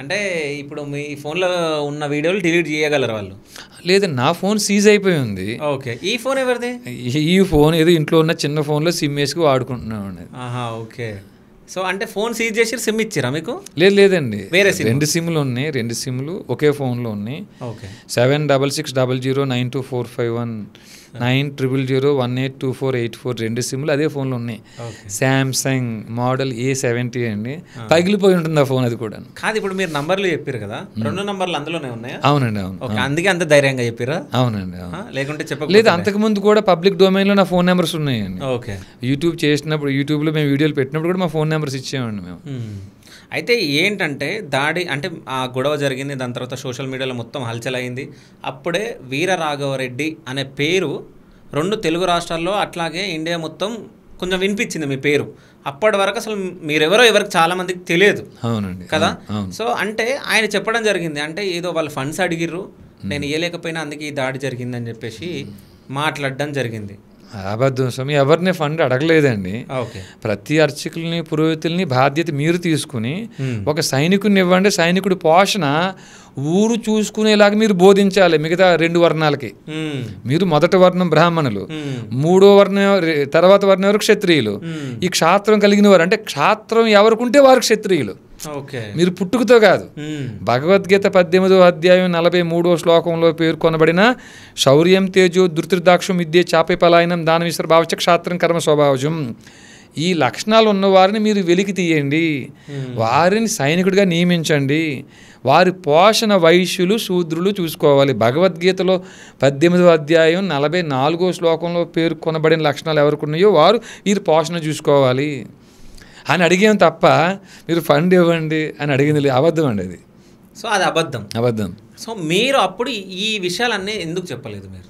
అంటే ఇప్పుడు మీ ఫోన్లో ఉన్న వీడియోలు డిలీట్ చేయగలరు వాళ్ళు?
లేదండి, నా ఫోన్ సీజ్ అయిపోయి ఉంది.
ఈ ఫోన్ ఎవరిది?
ఈ ఫోన్ ఏదో ఇంట్లో ఉన్న చిన్న ఫోన్లో సిమ్ వేసుకు వాడుకుంటున్నామండి.
సో అంటే ఫోన్ సీజ్ చేసి సిమ్ ఇచ్చారా మీకు?
లేదండి, వేరే 2 సిమ్లు ఉన్నాయి, 2 సిమ్లు ఒకే ఫోన్లో ఉన్నాయి. 7660092451 9000182484 2 సిమ్లు అదే ఫోన్లో ఉన్నాయి. శాంసంగ్ మోడల్ A70 అండి, పగిలిపోయి ఉంటుంది ఆ ఫోన్. అది కూడా
కాదు, ఇప్పుడు మీరు నంబర్లు చెప్పారు కదా, 2 నంబర్లు అందులోనే ఉన్నాయా?
అవునండి, అవును.
అందుకే అంత ధైర్యంగా చెప్పారా?
అవునండి,
లేకుంటే
లేదు, అంతకుముందు కూడా పబ్లిక్ డొమైన్లో నా ఫోన్ నెంబర్స్ ఉన్నాయండి. యూట్యూబ్ చేసినప్పుడు, యూట్యూబ్లో మేము వీడియోలు పెట్టినప్పుడు కూడా మా ఫోన్ నెంబర్స్ ఇచ్చామండి మేము.
అయితే ఏంటంటే దాడి అంటే ఆ గొడవ జరిగింది, దాని తర్వాత సోషల్ మీడియాలో మొత్తం హల్చల్ అయింది. అప్పుడే వీర రాఘవరెడ్డి అనే పేరు 2 తెలుగు రాష్ట్రాల్లో అట్లాగే ఇండియా మొత్తం కొంచెం వినిపించింది మీ పేరు. అప్పటి వరకు అసలు మీరెవరో ఎవరికి చాలా మందికి తెలియదు కదా. సో అంటే ఆయన చెప్పడం జరిగింది, అంటే ఏదో వాళ్ళు ఫండ్స్ అడిగిర్రు, నేను ఇవ్వలేకపోయినా అందుకే ఈ దాడి జరిగిందని చెప్పేసి మాట్లాడడం జరిగింది.
అబద్ధం స్వామి, ఎవరిని ఫండ్ అడగలేదండి. ప్రతి అర్చకుల్ని పురోహితుల్ని బాధ్యత మీరు తీసుకుని ఒక సైనికుడిని ఇవ్వండి, సైనికుడి పోషణ ఊరు చూసుకునేలాగా మీరు బోధించాలి. మిగతా 2 వర్ణాలకి మీరు మొదటి వర్ణం బ్రాహ్మణులు, 3వ వర్ణం తర్వాత వర్ణం ఎవరు క్షత్రియులు, ఈ క్షాత్రం కలిగిన వారు, అంటే క్షాత్రం ఎవరికి ఉంటే వారు క్షత్రియులు, మీరు పుట్టుకతో కాదు. భగవద్గీత 18వ అధ్యాయం 43వ శ్లోకంలో పేర్కొనబడిన శౌర్యం తేజో ధృతిర్దాక్షం విద్య చాపే పలాయనం దాన విసర భావచ క్షాత్రం కర్మ స్వభావజం, ఈ లక్షణాలు ఉన్న వారిని మీరు వెలికి తీయండి, వారిని సైనికుడిగా నియమించండి, వారి పోషణ వైశ్యులు శూద్రులు చూసుకోవాలి. భగవద్గీతలో 18వ అధ్యాయం 44వ శ్లోకంలో పేర్కొనబడిన లక్షణాలు ఎవరికి ఉన్నాయో వారు వీరి పోషణ చూసుకోవాలి అని అడిగాం తప్ప మీరు ఫండ్ ఇవ్వండి అని అడిగింది అబద్ధం అండి అది.
సో అది అబద్ధం. సో మీరు అప్పుడు ఈ విషయాలన్నీ ఎందుకు చెప్పలేదు? మీరు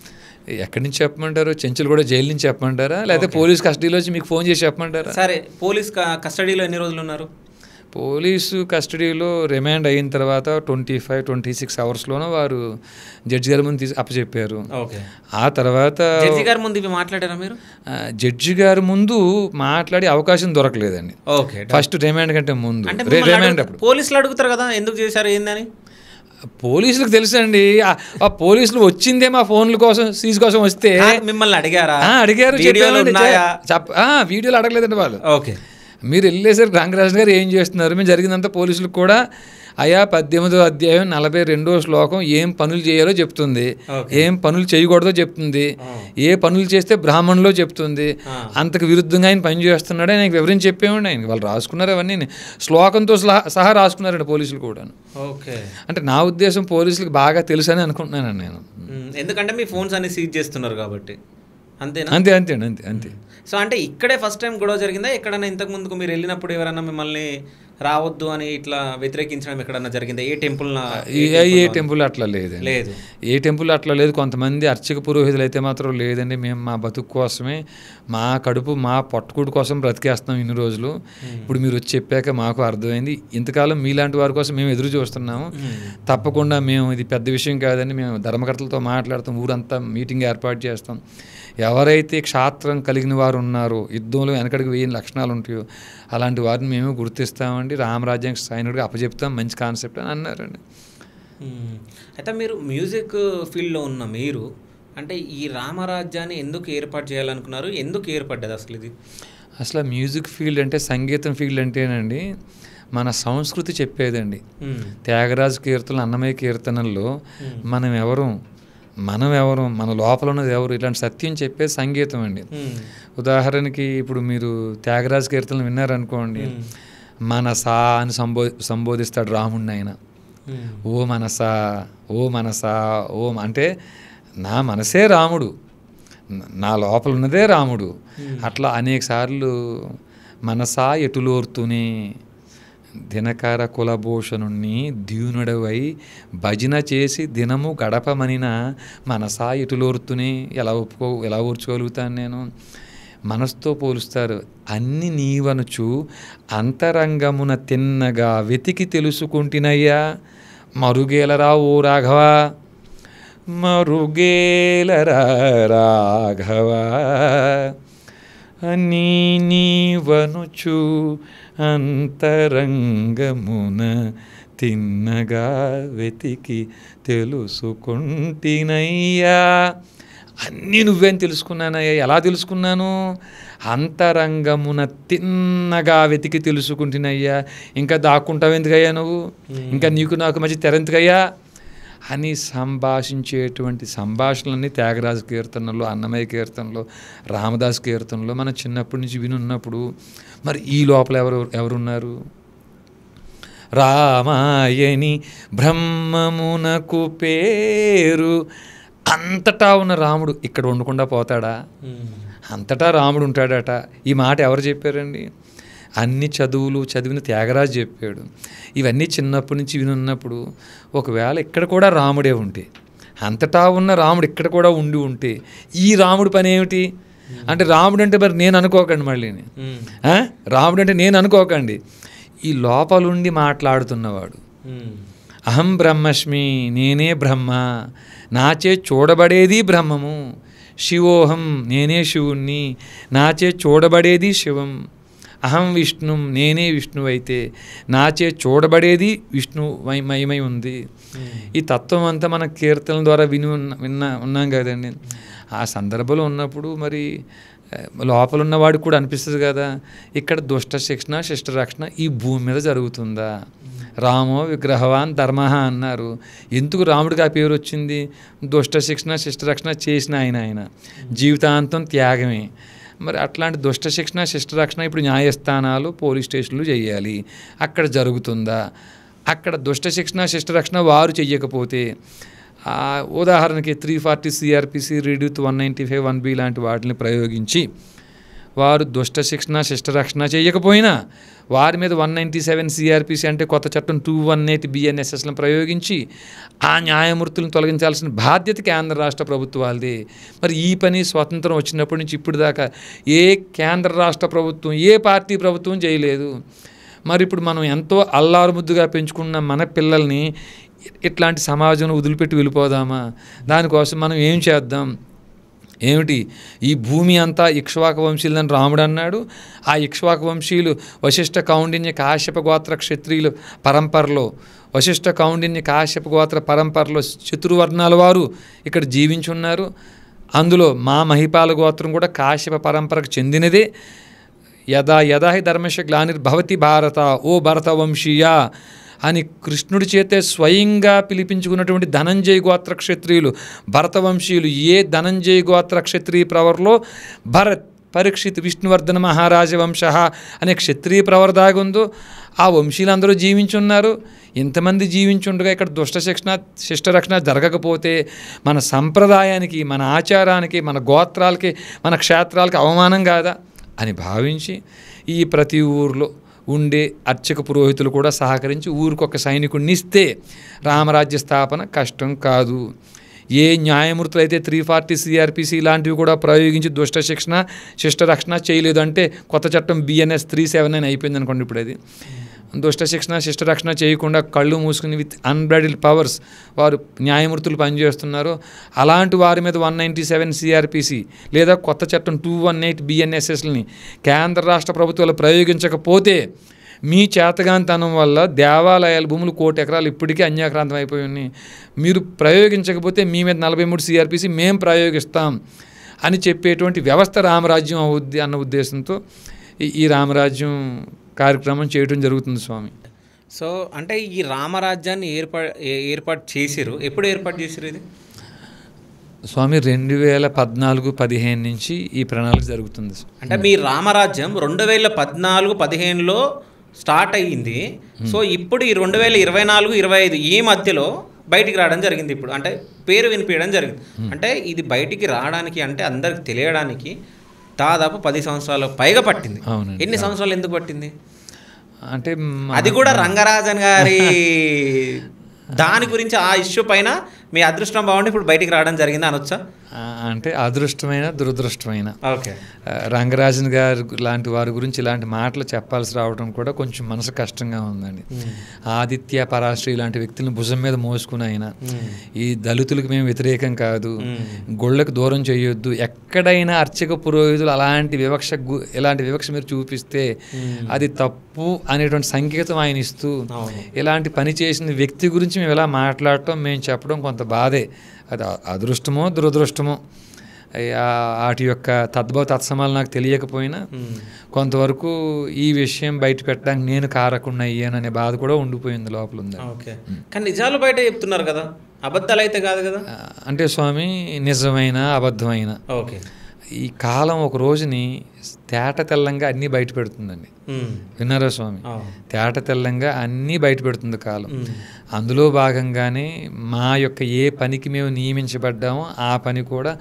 ఎక్కడి నుంచి చెప్పమంటారు? చెంచులు కూడా జైలు నుంచి చెప్పమంటారా, లేకపోతే పోలీస్ కస్టడీలో వచ్చి మీకు ఫోన్ చేసి చెప్పమంటారా?
సరే, పోలీస్ కస్టడీలో ఎన్ని రోజులు ఉన్నారు?
పోలీసు కస్టడీలో రిమాండ్ అయిన తర్వాత 25-26 అవర్స్లోనూ వారు జడ్జి గారి ముందు అప్పచెప్పారు. ఆ తర్వాత
జడ్జి గారి ముందు ఇవి మాట్లాడారా మీరు?
జడ్జి గారి ముందు మాట్లాడే అవకాశం దొరకలేదండి. ఫస్ట్ రిమాండ్ కంటే ముందు. రిమాండ్ అప్పుడు
పోలీసులు అడుగుతారు కదా ఎందుకు చేశారు ఏందని.
పోలీసులకు తెలుసండి. ఆ పోలీసులు వచ్చిందే మా ఫోన్ల కోసం సీజ్ కోసం వస్తే
మిమ్మల్ని అడిగారు.
వీడియోలు అడగలేదండి వాళ్ళు. మీరు వెళ్ళేసరికి రంగరాజన్ గారు ఏం చేస్తున్నారు, మేము జరిగిందంతా పోలీసులకు కూడా అయా 18వ అధ్యాయం 42వ శ్లోకం ఏం పనులు చేయాలో చెప్తుంది, ఏం పనులు చేయకూడదో చెప్తుంది, ఏ పనులు చేస్తే బ్రాహ్మణులో చెప్తుంది. అంతకు విరుద్ధంగా ఆయన పని చేస్తున్నాడు ఆయనకి వివరించి చెప్పేవాడి. ఆయనకి వాళ్ళు రాసుకున్నారు అవన్నీ శ్లోకంతో సహా రాసుకున్నారండి పోలీసులు కూడా. అంటే నా ఉద్దేశం పోలీసులకు బాగా తెలుసు అని అనుకుంటున్నానండి నేను.
ఎందుకంటే మీ ఫోన్స్ అన్ని సీజ్ చేస్తున్నారు కాబట్టి. అంతేనా?
అంతే.
సో అంటే ఇక్కడే ఫస్ట్ టైం గొడవ జరిగిందా? ఎక్కడైనా ఇంతకు ముందుకు మీరు వెళ్ళినప్పుడు ఎవరైనా మిమ్మల్ని రావద్దు అని ఇట్లా వ్యతిరేకించడం ఎక్కడన్నా జరిగిందా? ఏ
టెంపుల్ అట్లా లేదు. ఏ టెంపుల్ అట్లా లేదు. కొంతమంది అర్చక పురోహితులు అయితే మాత్రం లేదండి. మేము మా బతుకు కోసమే, మా కడుపు మా పొట్టకూడు కోసం బ్రతికేస్తున్నాం ఇన్ని రోజులు. ఇప్పుడు మీరు వచ్చి చెప్పాక మాకు అర్థమైంది. ఇంతకాలం మీలాంటి వారి కోసం మేము ఎదురు చూస్తున్నాము. తప్పకుండా మేము ఇది పెద్ద విషయం కాదండి, మేము ధర్మకర్తలతో మాట్లాడతాం, ఊరంతా మీటింగ్ ఏర్పాటు చేస్తాం. ఎవరైతే క్షాత్రం కలిగిన వారు ఉన్నారో, యుద్ధంలో వెనకడికి 1000 లక్షణాలు ఉంటాయో అలాంటి వారిని మేము గుర్తిస్తామండి, రామరాజ్యానికి సైనికుడిగా అప్పచెప్తాం, మంచి కాన్సెప్ట్ అని అన్నారండి.
అయితే మీరు మ్యూజిక్ ఫీల్డ్లో ఉన్న మీరు అంటే ఈ రామరాజ్యాన్ని ఎందుకు ఏర్పాటు చేయాలనుకున్నారు? ఎందుకు ఏర్పడ్డది అసలు ఇది?
అసలు మ్యూజిక్ ఫీల్డ్ అంటే, సంగీతం ఫీల్డ్ అంటేనండి మన సంస్కృతి చెప్పేదండి. త్యాగరాజు కీర్తనలు, అన్నమయ్య కీర్తనల్లో మనం ఎవరు, మన లోపల ఉన్నది ఎవరు, ఇలాంటి సత్యం చెప్పే సంగీతం అండి. ఉదాహరణకి ఇప్పుడు మీరు త్యాగరాజు కీర్తనలు విన్నారనుకోండి, మనసా అని సంబోధిస్తాడు రాముడిని ఆయన. ఓ మనసా, ఓ మనసా, ఓ అంటే నా మనసే రాముడు, నా లోపల ఉన్నదే రాముడు. అట్లా అనేక సార్లు మనసా ఎటులోర్తునే దినకర కులభూషణుణ్ణి ద్యూనుడవై భజన చేసి దినము గడపమనిన మనసా ఎటులోర్తునే ఎలా ఊర్చుకోగలుగుతాను నేను? మనసుతో పోలుస్తారు. అన్ని నీవనుచు అంతరంగమున తిన్నగా వెతికి తెలుసుకుంటున్నయ్యా, మరుగేలరా ఓ రాఘవ, మరుగేలరా రాఘవ, అన్నీ నీవనుచు అంతరంగమున తిన్నగా వెతికి తెలుసుకుంటున్నయ్యా. అన్నీ నువ్వేం తెలుసుకున్నానయ్యా. ఎలా తెలుసుకున్నాను? అంతరంగమున తిన్నగా వెతికి తెలుసుకుంటున్నయ్యా. ఇంకా దాక్కుంటావు ఎందుకయ్యా నువ్వు, ఇంకా నీకు నాకు మధ్య తెరెందుకయ్యా అని సంభాషించేటువంటి సంభాషణలన్నీ త్యాగరాజు కీర్తనలో, అన్నమయ్య కీర్తనలో, రామదాస్ కీర్తనలో మనం చిన్నప్పటి నుంచి వినున్నప్పుడు మరి ఈ లోపల ఎవరున్నారు? రామాయణి బ్రహ్మమునకు పేరు. అంతటా ఉన్న రాముడు ఇక్కడ ఉండకుండా పోతాడా? అంతటా రాముడు ఉంటాడట. ఈ మాట ఎవరు చెప్పారండి? అన్ని చదువులు చదివిన త్యాగరాజు చెప్పాడు. ఇవన్నీ చిన్నప్పటి నుంచి వినున్నప్పుడు ఒకవేళ ఇక్కడ కూడా రాముడే ఉంటే, అంతటా ఉన్న రాముడు ఇక్కడ కూడా ఉంటే ఈ రాముడి పని ఏమిటి అంటే, రాముడు అంటే మరి నేను అనుకోకండి, మళ్ళీ రాముడు అంటే నేను అనుకోకండి, ఈ లోపలుండి మాట్లాడుతున్నవాడు. అహం బ్రహ్మస్మి, నేనే బ్రహ్మ, నాచే చూడబడేది బ్రహ్మము. శివోహం, నేనే శివుణ్ణి, నాచే చూడబడేది శివం. అహం విష్ణు, నేనే విష్ణువు అయితే నాచే చూడబడేది విష్ణు మయమై ఉంది. ఈ తత్వం అంతా మన కీర్తనల ద్వారా ఉన్నాం కదండి. ఆ సందర్భంలో ఉన్నప్పుడు మరి లోపల ఉన్నవాడికి కూడా అనిపిస్తుంది కదా, ఇక్కడ దుష్ట శిక్షణ శిష్ట రక్షణ ఈ భూమి మీద జరుగుతుందా? రామో విగ్రహవాన్ ధర్మ అన్నారు. ఎందుకు రాముడికి ఆ పేరు వచ్చింది? దుష్ట శిక్షణ శిష్ట రక్షణ చేసిన ఆయన జీవితాంతం త్యాగమే. మరి అట్లాంటి దుష్ట శిక్షణ శిష్ట రక్షణ ఇప్పుడు న్యాయస్థానాలు పోలీస్ స్టేషన్లు చేయాలి. అక్కడ జరుగుతుందా? అక్కడ దుష్ట శిక్షణ శిష్ట రక్షణ వారు చెయ్యకపోతే, ఉదాహరణకి 340 CRPC రెడ్యూత్ 195 1B లాంటి వాటిని ప్రయోగించి వారు దుష్ట శిక్షణ శిష్ట రక్షణ చేయకపోయినా వారి మీద 197 CRPC అంటే కొత్త చట్టం 218 BNSSలను ప్రయోగించి ఆ న్యాయమూర్తులను తొలగించాల్సిన బాధ్యత కేంద్ర రాష్ట్ర ప్రభుత్వాలది. మరి ఈ పని స్వతంత్రం వచ్చినప్పటి నుంచి ఇప్పుడు దాకా ఏ కేంద్ర రాష్ట్ర ప్రభుత్వం, ఏ పార్టీ ప్రభుత్వం చేయలేదు. మరి ఇప్పుడు మనం ఎంతో అల్లారుముద్దుగా పెంచుకున్న మన పిల్లల్ని ఇట్లాంటి సమాజంలో వదిలిపెట్టి వెళ్ళిపోదామా? దానికోసం మనం ఏం చేద్దాం? ఏమిటి, ఈ భూమి అంతా ఇక్ష్వాక వంశీయులని రాముడు అన్నాడు. ఆ ఇక్ష్వాక వంశీయులు వశిష్ఠ కౌండిన్య కాశ్యప గోత్ర క్షత్రియుల పరంపరలో, వశిష్ఠ కౌండిన్య కాశ్యప గోత్ర పరంపరలో చతుర్వర్ణాల వారు ఇక్కడ జీవించున్నారు. అందులో మా మహిపాల గోత్రం కూడా కాశ్యప పరంపరకు చెందినదే. యదా యదా హి ధర్మశ గ్లానిర్భవతి భారత ఓ భరత వంశీయ అని కృష్ణుడి చేతే స్వయంగా పిలిపించుకున్నటువంటి ధనంజయ గోత్ర క్షత్రియులు, భరతవంశీయులు. ఏ ధనంజయ గోత్ర క్షత్రియ ప్రవర్లో భరత్, పరీక్షిత్, విష్ణువర్ధన మహారాజ వంశ అనే క్షత్రియ ప్రవర్ దాగుందో ఆ వంశీయులందరూ జీవించున్నారు. ఇంతమంది జీవించుండగా ఇక్కడ దుష్ట శిక్షణ శిష్ట రక్షణ జరగకపోతే మన సంప్రదాయానికి, మన ఆచారానికి, మన గోత్రాలకి, మన క్షేత్రాలకి అవమానం కాదా అని భావించి ఈ ప్రతి ఊరిలో ఉండే అర్చక పురోహితులు కూడా సహకరించి ఊరికొక సైనికుడిని ఇస్తే రామరాజ్య స్థాపన కష్టం కాదు. ఏ న్యాయమూర్తులు అయితే 340 CRPC లాంటివి కూడా ప్రయోగించి దుష్ట శిక్షణ శిష్ట రక్షణ చేయలేదు అంటే కొత్త చట్టం BNS 379 అయిపోయింది అనుకోండి. ఇప్పుడు అది దుష్ట శిక్షణ శిష్ట రక్షణ చేయకుండా కళ్ళు మూసుకుని విత్ అన్బ్రైడల్డ్ పవర్స్ వారు న్యాయమూర్తులు పనిచేస్తున్నారు. అలాంటి వారి మీద 197 CRPC లేదా కొత్త చట్టం 218 BNSSలని కేంద్ర రాష్ట్ర ప్రభుత్వాలు ప్రయోగించకపోతే మీ చేతగాంతనం వల్ల దేవాలయాల భూములు 1 కోటి ఎకరాలు ఇప్పటికీ అన్యాక్రాంతం అయిపోయి ఉన్నాయి. మీరు ప్రయోగించకపోతే మీ మీద 43 CRPC మేము ప్రయోగిస్తాం అని చెప్పేటువంటి వ్యవస్థ రామరాజ్యం అవుద్ది అన్న ఉద్దేశంతో ఈ రామరాజ్యం కార్యక్రమం చేయడం జరుగుతుంది స్వామి.
సో అంటే ఈ రామరాజ్యాన్ని ఏర్పాటు చేసిరు. ఎప్పుడు ఏర్పాటు చేసిరు ఇది?
స్వామి 2014-15 నుంచి ఈ ప్రణాళిక జరుగుతుంది.
అంటే మీ రామరాజ్యం 2014-15లో స్టార్ట్ అయ్యింది. సో ఇప్పుడు ఈ 2024-25 ఈ మధ్యలో బయటికి రావడం జరిగింది. ఇప్పుడు అంటే పేరు వినిపించడం జరిగింది. అంటే ఇది బయటికి రావడానికి అంటే అందరికి తెలియడానికి దాదాపు 10 సంవత్సరాలు పైగా పట్టింది. ఎన్ని సంవత్సరాలు ఎందుకు పట్టింది
అంటే
అది కూడా రంగరాజన్ గారి దాని గురించి ఆ ఇష్యూ పైన మీ అదృష్టం బాగుండి ఇప్పుడు బయటికి రావడం జరిగింది అనొచ్చా?
అంటే అదృష్టమైన దురదృష్టమైన
ఓకే
రంగరాజన్ గారు లాంటి వారి గురించి ఇలాంటి మాటలు చెప్పాల్సి రావడం కూడా కొంచెం మనసు కష్టంగా ఉందండి. ఆదిత్య పరాశ్రీ లాంటి వ్యక్తులను భుజం మీద మోసుకుని ఆయన ఈ దళితులకు మేము వ్యతిరేకం కాదు, గొళ్ళకు దూరం చేయొద్దు, ఎక్కడైనా అర్చక పురోహితులు ఇలాంటి వివక్ష మీరు చూపిస్తే అది తప్పు అనేటువంటి సంకేతం ఆయన ఇస్తూ ఇలాంటి పని చేసిన వ్యక్తి గురించి మేము ఇలా మాట్లాడటం, మేము చెప్పడం కొంత బాధే. అది అదృష్టమో దురదృష్టమో వాటి యొక్క తద్భవ తత్సమాలు నాకు తెలియకపోయినా కొంతవరకు ఈ విషయం బయట పెట్టడానికి నేను కారకుండా అయ్యాననే బాధ కూడా ఉండిపోయింది లోపల ఉంది.
ఓకే కానీ నిజాలు బయట చెప్తున్నారు కదా, అబద్ధాలు అయితే కాదు కదా?
అంటే స్వామి నిజమైన అబద్ధమైన
ఓకే
ఈ కాలం ఒక రోజుని తేట తెల్లంగా అన్నీ బయట పెడుతుందండి. విన్నారా స్వామి? తేట తెల్లంగా అన్నీ బయట పెడుతుంది కాలం. అందులో భాగంగానే మా యొక్క ఏ పనికి మేము నియమించబడ్డామో ఆ పని కూడా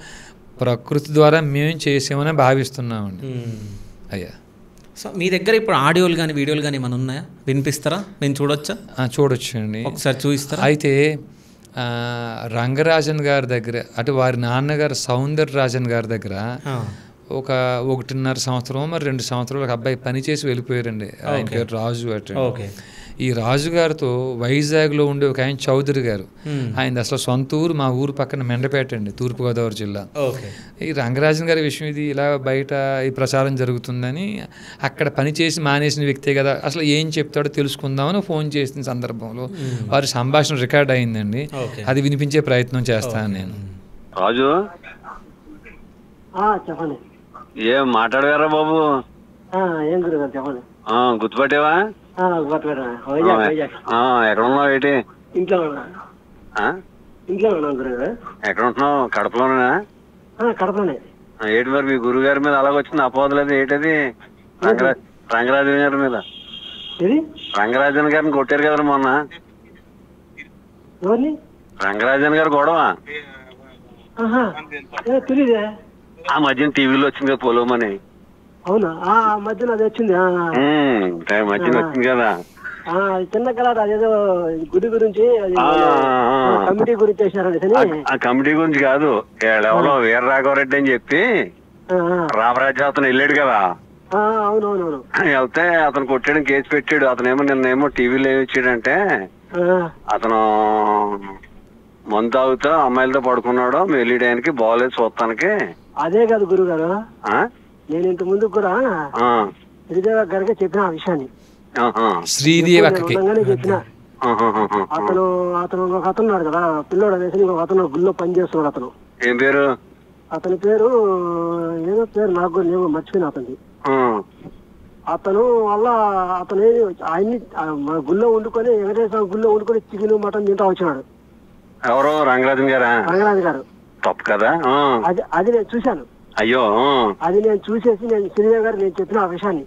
ప్రకృతి ద్వారా మేము చేసామని భావిస్తున్నామండి. అయ్యా
సో మీ దగ్గర ఇప్పుడు ఆడియోలు కానీ వీడియోలు కానీ ఏమైనా ఉన్నాయా? వినిపిస్తారా? నేను చూడొచ్చా?
చూడొచ్చు అండి, ఒకసారి
చూపిస్తారా?
అయితే రంగరాజన్ గారి దగ్గర అంటే వారి నాన్నగారు సౌందరరాజన్ గారి దగ్గర ఒక 1.5 సంవత్సరం మరి 2 సంవత్సరాలు ఒక అబ్బాయి పనిచేసి వెళ్ళిపోయారండి. ఆయన పేరు రాజు అట. ఈ రాజు గారితో వైజాగ్లో ఉండే ఒక ఆయన చౌదరి గారు, ఆయన అసలు సొంత ఊరు మా ఊరు పక్కన మెండపేట అండి, తూర్పుగోదావరి జిల్లా. ఈ రంగరాజన్ గారి విషయం ఇది ఇలా బయట ఈ ప్రచారం జరుగుతుందని అక్కడ పనిచేసి మానేసిన వ్యక్తే కదా, అసలు ఏం చెప్తాడో తెలుసుకుందామని ఫోన్ చేసిన సందర్భంలో వారి సంభాషణ రికార్డ్ అయిందండి. అది వినిపించే ప్రయత్నం చేస్తాను నేను.
రాజు
చెప్పండి.
ఏం మాట్లాడగారా బాబు?
ఏం గురుగారు చెప్పండి.
గుర్తుపట్టావా? ఎక్కడ ఉన్నావు? ఏంటి
ఇంట్లో ఉన్నా గురుగారు.
ఎక్కడ ఉంటున్నావు? కడపలోనా?
కడపలోనే.
ఏంటి మరి మీ గురువు గారి మీద అలాగొచ్చింది అపోదలేదు? ఏంటది రంగరాజు గారి మీద?
ఏది
రంగరాజన్ గారిని కొట్టారు కదా మొన్న.
ఎవరిని?
రంగరాజన్ గారు గొడవ
తెలీదే.
ఆ మధ్యన టీవీలో వచ్చింది కదా పొలమని.
అవునా? ఆ మధ్యన అది వచ్చింది.
మధ్యన వచ్చింది కదా
చిన్న కలాట, అదేదో గుడి గురించి కమిటీ గురించి వేసినారు.
ఆ కమిటీ గురించి కాదు, ఎవరో వీర రాఘవరెడ్డి అని చెప్పి రామరాజు అతను వెళ్ళాడు కదా.
అవునవునవును.
వెళ్తే అతను కొట్టడం కేసు పెట్టాడు. అతనేమో నిన్నేమో టీవీలో ఏమి ఇచ్చాడంటే అతను మందు తాగుతూ అమ్మాయిలతో పడుకున్నాడు, మెల్లిడేయడానికి బాగోలేదు చూస్తానికి.
అదే కాదు గురువు గారు, నేను ఇంత ముందు కూడా శ్రీదేవి గారికి చెప్పిన ఆ విషయాన్ని.
శ్రీదేవి
చెప్పిన అతను ఒక అతను ఉన్నాడు కదా, పిల్లోడు అనేసి ఒక అతను గుళ్ళో పనిచేస్తున్నాడు. అతను
ఏం పేరు?
అతని పేరు ఏదో పేరు నాకు కూడా నేను మర్చిపోయిన అతనికి. అతను వల్ల అతను ఆయన్ని గుళ్ళో వండుకొని వెంకటేశ్వర గుళ్ళో వండుకొని చికెన్ మటన్ తింటా వచ్చినాడు.
ఎవరు? రంగరాజన్ గారా?
రంగరాజు గారు.
తప్పు కదా.
అది నేను చూశాను.
అయ్యో,
అది నేను చూసేసి నేను శ్రీదేవి గారు నేను చెప్పిన ఆ విషయాన్ని.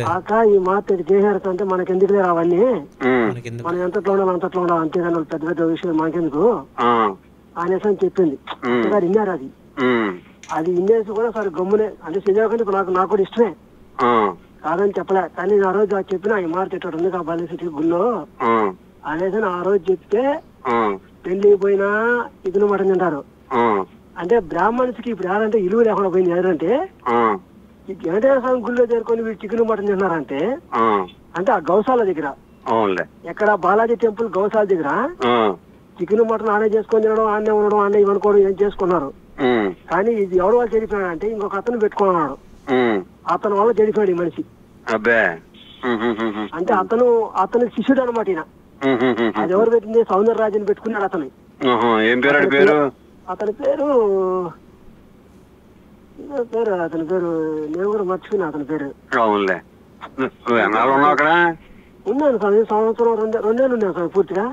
కాక ఈ మాట చేశారు అంటే మనకెందుకులే అవన్నీ, మనం ఎంతట్లో ఉండాలి అంతట్లో ఉండాలి, అంతేగాని పెద్ద పెద్ద విషయం మనకెందుకు అనేసి అని చెప్పింది. గారు విన్నారు అది వినేసి కూడా సరే గమ్మునే అంటే శ్రీదేవి కంటే నాకు కూడా ఇష్టమే కాదని చెప్పలే. కానీ ఆ రోజు చెప్పిన ఈ మాట తిట్టాడు ఉంది ఆ బాలేసిటీ గుళ్ళో అనేసి ఆ రోజు చెప్తే పెళ్లి పోయినా ఇదిన మాట తింటారు. అంటే బ్రాహ్మణ్స్కి ఇప్పుడు ఎవరంటే ఇలువ లేకుండా పోయింది. ఎవరంటే వెంకటేశ్వర స్వామి గుళ్ళో చేరుకొని వీళ్ళు చికెన్ మటన్ తిన్నారంటే అంటే ఆ గౌశాల దగ్గర, ఎక్కడ బాలాజీ టెంపుల్ గౌశాల దగ్గర చికెన్ మటన్ ఆనే చేసుకొని తినడం, ఆనే ఉండడం, ఆనే ఇవ్వనుకోవడం ఏం చేసుకున్నారు. కానీ ఇది ఎవరు వాళ్ళు చెడిపోయాడు అంటే ఇంకొక అతను పెట్టుకున్నాడు. అతని వల్ల చెడిపోయాడు ఈ మనిషి. అంటే అతని శిష్యుడు అనమాట ఈయన. అది ఎవరు పెట్టింది? సౌందరరాజన్ పెట్టుకున్నాడు అతని. అతని పేరు నేను కూడా మర్చిపోయినా అతని పేరు. ఉన్నాను స్వామి, సంవత్సరం రెండేళ్ళు ఉన్నాను స్వామి పూర్తిగా.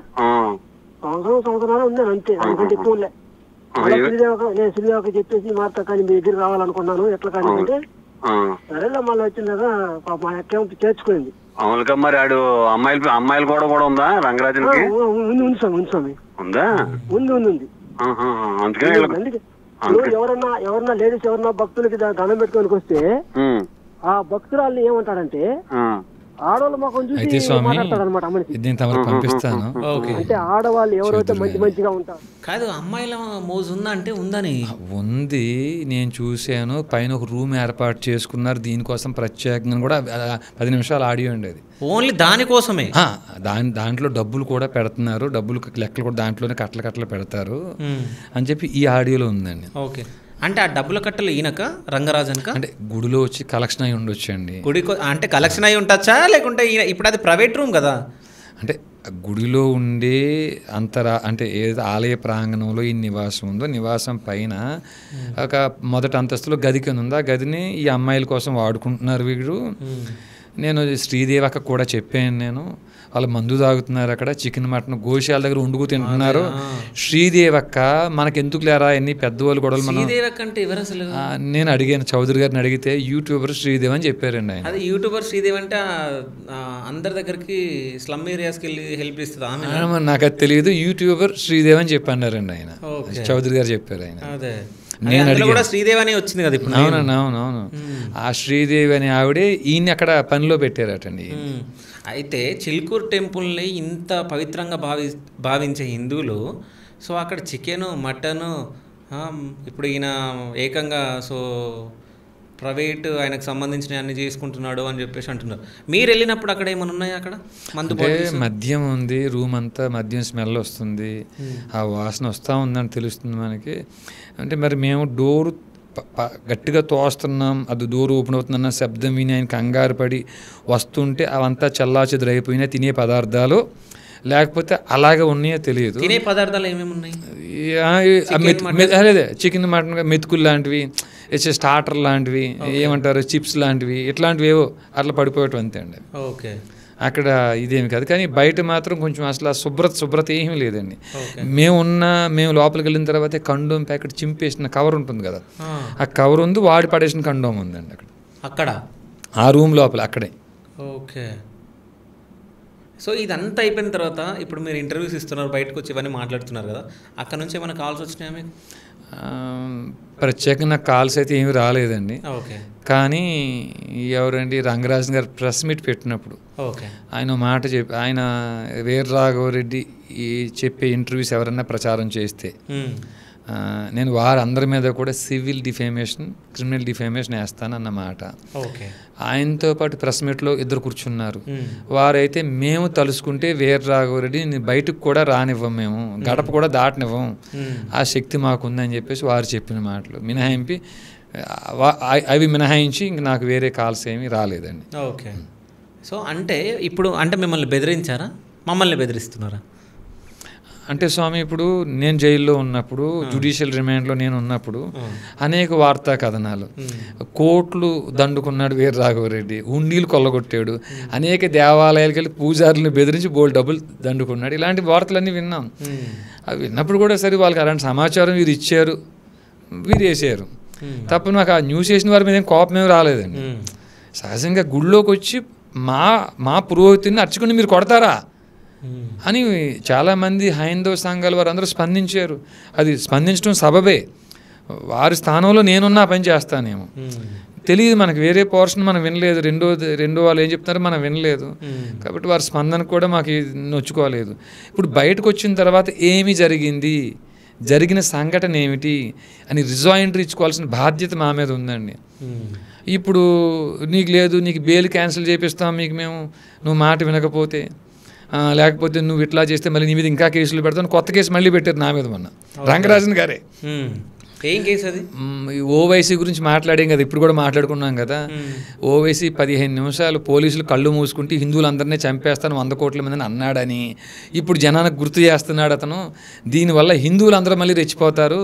సంవత్సరాలు ఉన్నాను అంతే, అనుకుంటే ఎక్కువ ఉండే. నేను శ్రీదేవికి చెప్పేసి మార్త కానీ మీ దగ్గర రావాలనుకున్నాను ఎట్లా కానీ అంటే సరేలే మళ్ళీ వచ్చిందాక మా అక్క చేర్చుకుంది.
మరి ఆడు అమ్మాయిలు కూడా ఉందా రంగరాజన్?
ఉంది స్వామి ఉందా? ఉంది. ఎవరన్నా లేడీస్ ఎవరన్నా భక్తులకి దండం పెట్టుకోనికి వస్తే ఆ భక్తురాల్ని ఏమంటాడంటే ఆడవాళ్ళు మాకు చూసి మాట్లాడతాడు అనమాట.
పంపిస్తాను
అంటే ఆడవాళ్ళు ఎవరైతే మంచిగా ఉంటారు.
కాదు, అమ్మాయిల మోజు ఉందా అంటే ఉందని
ఉంది. నేను చూశాను, పైన ఒక రూమ్ ఏర్పాటు చేసుకున్నారు దీనికోసం ప్రత్యేకంగా కూడా. 10 నిమిషాలు ఆడియో ఉండేది
ఓన్లీ దానికోసమే.
దాంట్లో డబ్బులు కూడా పెడుతున్నారు, డబ్బులు లెక్కలు కూడా దాంట్లోనే కట్టలు పెడతారు అని చెప్పి ఈ ఆడియోలో ఉందండి.
ఓకే, అంటే ఆ డబ్బుల కట్టలు ఈయనక రంగరాజన్క
అంటే గుడిలో వచ్చి కలెక్షన్ అయి ఉండొచ్చు అండి.
గుడి అంటే కలెక్షన్ అయి ఉండొచ్చా లేకుంటే ఇప్పుడు అది ప్రైవేట్ రూమ్ కదా?
అంటే గుడిలో ఉండే అంటే ఏదైతే ఆలయ ప్రాంగణంలో ఈ నివాసం ఉందో నివాసం పైన ఒక మొదటి అంతస్తులో గది కింద ఉంది. ఆ గదిని ఈ అమ్మాయిల కోసం వాడుకుంటున్నారు వీళ్ళు. నేను శ్రీదేవి అక్క కూడా చెప్పాను, నేను వాళ్ళు మందు తాగుతున్నారు అక్కడ, చికెన్ మటన్ గోశాల దగ్గర వండుకు తింటున్నారు. శ్రీదేవి అక్క మనకెందుకు లేరా ఎన్ని పెద్దవాళ్ళు గొడవలు. నేను అడిగాను చౌదరి గారిని, అడిగితే యూట్యూబర్ శ్రీదేవి అని చెప్పారండి ఆయన.
అదే యూట్యూబర్ శ్రీదేవి అంటే అందరి దగ్గరికి స్లమ్ ఏరియాస్కి వెళ్ళి హెల్ప్ ఇస్తుంది
నాకు అది తెలియదు. యూట్యూబర్ శ్రీదేవి అని చెప్పన్నారండి ఆయన, చౌదరి గారు చెప్పారు ఆయన.
నేను అడిగిన శ్రీదేవి అని వచ్చింది కదా ఇప్పుడు.
అవును. ఆ శ్రీదేవి అని ఆవిడే ఈయన్ని అక్కడ పనిలో పెట్టారటండి.
అయితే చిల్కూరు టెంపుల్ని ఇంత పవిత్రంగా భావించే హిందువులు సో అక్కడ చికెను మటను ఇప్పుడు ఈయన ఏకంగా సో ప్రైవేట్ ఆయనకు సంబంధించిన అన్ని చేసుకుంటున్నాడు అని చెప్పేసి అంటున్నారు. మీరు వెళ్ళినప్పుడు అక్కడ ఏమైనా ఉన్నాయా? అక్కడ
మద్యం ఉంది, రూమ్ అంతా మద్యం స్మెల్ వస్తుంది, ఆ వాసన వస్తూ ఉందని తెలుస్తుంది మనకి. అంటే మరి మేము డోరు గట్టిగా తోస్తున్నాం, అది డోర్ ఓపెన్ అవుతుందన్న శబ్దం విని ఆయన కంగారు పడి వస్తుంటే అవంతా చల్లాచెదురు అయిపోయినా తినే పదార్థాలు, లేకపోతే అలాగే ఉన్నాయో తెలియదు.
తినే పదార్థాలు ఏమేమి ఉన్నాయి?
అదే చికెన్ మటన్ మెతుకులు లాంటివి, స్టార్టర్ లాంటివి, ఏమంటారు చిప్స్ లాంటివి, ఇట్లాంటివి ఏవో అట్లా పడిపోయటం అంతే అండి.
ఓకే,
అక్కడ ఇదేమి కాదు. కానీ బయట మాత్రం కొంచెం అసలు శుభ్రత ఏమీ లేదండి. మేము లోపలికి వెళ్ళిన తర్వాత కండోమ్ ప్యాకెట్ చింపేసిన కవర్ ఉంటుంది కదా, ఆ కవర్ ఉంది, వాడి పడేసిన కండోమ్ ఉందండి అక్కడ ఆ రూమ్ లోపల. అక్కడే
ఓకే. సో ఇదంతా అయిపోయిన తర్వాత ఇప్పుడు మీరు ఇంటర్వ్యూస్ ఇస్తున్నారు, బయటకు వచ్చి ఇవన్నీ మాట్లాడుతున్నారు కదా, అక్కడ నుంచి ఏమైనా కాల్స్ వచ్చినాయా మీకు?
ప్రత్యేకంగా నాకు కాల్స్ అయితే ఏమి రాలేదండి.
ఓకే.
కానీ ఎవరండి రంగరాజన్ గారు ప్రెస్ మీట్ పెట్టినప్పుడు
ఓకే
ఆయన మాట చెప్పి, ఆయన వీర రాఘవరెడ్డి ఈ చెప్పే ఇంటర్వ్యూస్ ఎవరన్నా ప్రచారం చేస్తే నేను వారందరి మీద కూడా సివిల్ డిఫేమేషన్, క్రిమినల్ డిఫేమేషన్ వేస్తానన్నమాట.
ఓకే.
ఆయనతో పాటు ప్రెస్ మీట్లో ఇద్దరు కూర్చున్నారు. వారైతే మేము తలుసుకుంటే వీర రాఘవరెడ్డి బయటకు కూడా రానివ్వం, మేము గడప కూడా దాటనివ్వం, ఆ శక్తి మాకుందని చెప్పేసి వారు చెప్పిన మాటలు మినహాయింపి అవి మినహాయించి ఇంక నాకు వేరే కాల్స్ ఏమీ రాలేదండి.
ఓకే. సో అంటే ఇప్పుడు అంటే మిమ్మల్ని బెదిరించారా, మమ్మల్ని బెదిరిస్తున్నారా?
అంటే స్వామి, ఇప్పుడు నేను జైల్లో ఉన్నప్పుడు, జ్యుడిషియల్ రిమాండ్లో నేను ఉన్నప్పుడు అనేక వార్తా కథనాలు, కోట్లు దండుకున్నాడు వీర రాఘవరెడ్డి, హుండీలు కొల్లగొట్టాడు, అనేక దేవాలయాలకు వెళ్ళి పూజారులను బెదిరించి బోల్ డబ్బులు దండుకున్నాడు, ఇలాంటి వార్తలన్నీ విన్నాం. అవి విన్నప్పుడు కూడా సరే వాళ్ళకి అలాంటి సమాచారం వీరు ఇచ్చారు, వీరు వేసారు తప్ప నాకు ఆ న్యూస్ వేసిన వారి మీద ఏం కోపం ఏమి రాలేదండి. సహజంగా గుళ్ళోకి వచ్చి మా పురోహితుని అర్చకుని మీరు కొడతారా అని చాలామంది హైందవ సంఘాల వారు అందరూ స్పందించారు. అది స్పందించడం సబబే, వారి స్థానంలో నేనున్నా పని చేస్తానేమో తెలియదు మనకు, వేరే పోర్షన్ మనం వినలేదు, రెండో వాళ్ళు ఏం చెప్తున్నారో మనం వినలేదు, కాబట్టి వారి స్పందన కూడా మాకు నొచ్చుకోలేదు. ఇప్పుడు బయటకు వచ్చిన తర్వాత ఏమి జరిగింది, జరిగిన సంఘటన ఏమిటి అని రిజాయిండర్ ఇచ్చుకోవాల్సిన బాధ్యత మా మీద ఉందండి. ఇప్పుడు నీకు లేదు, నీకు బెయిల్ క్యాన్సిల్ చేపిస్తాం మీకు మేము, నువ్వు మాట వినకపోతే, లేకపోతే నువ్వు ఇట్లా చేస్తే మళ్ళీ నీ మీద ఇంకా కేసులు పెడతాను, కొత్త కేసు మళ్ళీ పెట్టారు నా మీద మొన్న రంగరాజన్ గారే.
ఏం కేసు అది?
ఓవైసీ గురించి మాట్లాడాం కదా, ఇప్పుడు కూడా మాట్లాడుకున్నాం కదా. ఓవైసీ 15 నిమిషాలు పోలీసులు కళ్ళు మూసుకుంటే హిందువులందరినీ చంపేస్తాను 100 కోట్ల మందిని అన్నాడని ఇప్పుడు జనానికి గుర్తు చేస్తున్నాడు అతను. దీనివల్ల హిందువులందరూ మళ్ళీ రెచ్చిపోతారు,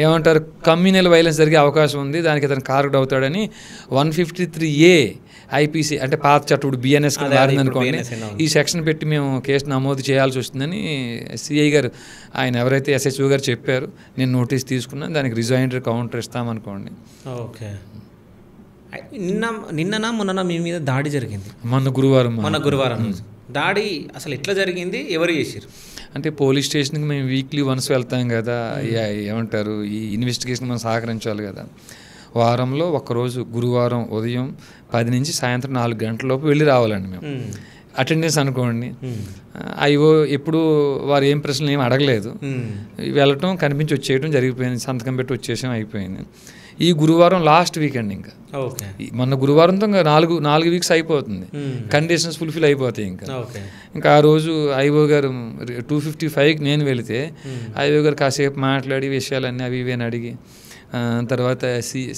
ఏమంటారు, కమ్యూనల్ వైలెన్స్ జరిగే అవకాశం ఉంది, దానికి అతను కారకుడు అవుతాడని 153A ఐపీసీ అంటే పాత చట్టం బిఎన్ఎస్ మారిందనుకోండి, ఈ సెక్షన్ పెట్టి మేము కేసు నమోదు చేయాల్సి వస్తుందని సిఐ గారు, ఆయన ఎవరైతే ఎస్హెచ్ఓ గారు చెప్పారు, నేను నోటీస్ తీసుకున్నాను, దానికి రిజాయిండర్ కౌంటర్ ఇస్తామనుకోండి.
ఓకే. నిన్ననా మొన్న మీ మీద దాడి జరిగింది?
మొన్న గురువారం
దాడి అసలు ఎట్లా జరిగింది, ఎవరు చేశారు?
అంటే పోలీస్ స్టేషన్కి మేము వీక్లీ వన్స్ వెళ్తాం కదా, ఏమంటారు, ఈ ఇన్వెస్టిగేషన్ మనం సహకరించాలి కదా. వారంలో ఒకరోజు గురువారం ఉదయం 10 నుంచి సాయంత్రం 4 గంటల లోపు వెళ్ళి రావాలండి మేము. అటెండెన్స్ అనుకోండి, అయ్యో ఎప్పుడు వారు ఏం ప్రశ్నలు ఏమి అడగలేదు, వెళ్ళటం కనిపించి వచ్చేయడం జరిగిపోయింది, సంతకం పెట్టి వచ్చేసాం, అయిపోయింది. ఈ గురువారం లాస్ట్ వీకెండ్, ఇంకా మొన్న గురువారంతో ఇంకా 4 వీక్స్ అయిపోతుంది, కండిషన్స్ ఫుల్ఫిల్ అయిపోతాయి. ఇంకా ఆ రోజు ఐఓ గారు 255కి నేను వెళితే ఐఓ గారు కాసేపు మాట్లాడి విషయాలన్నీ అవి ఇవి అని అడిగి, తర్వాత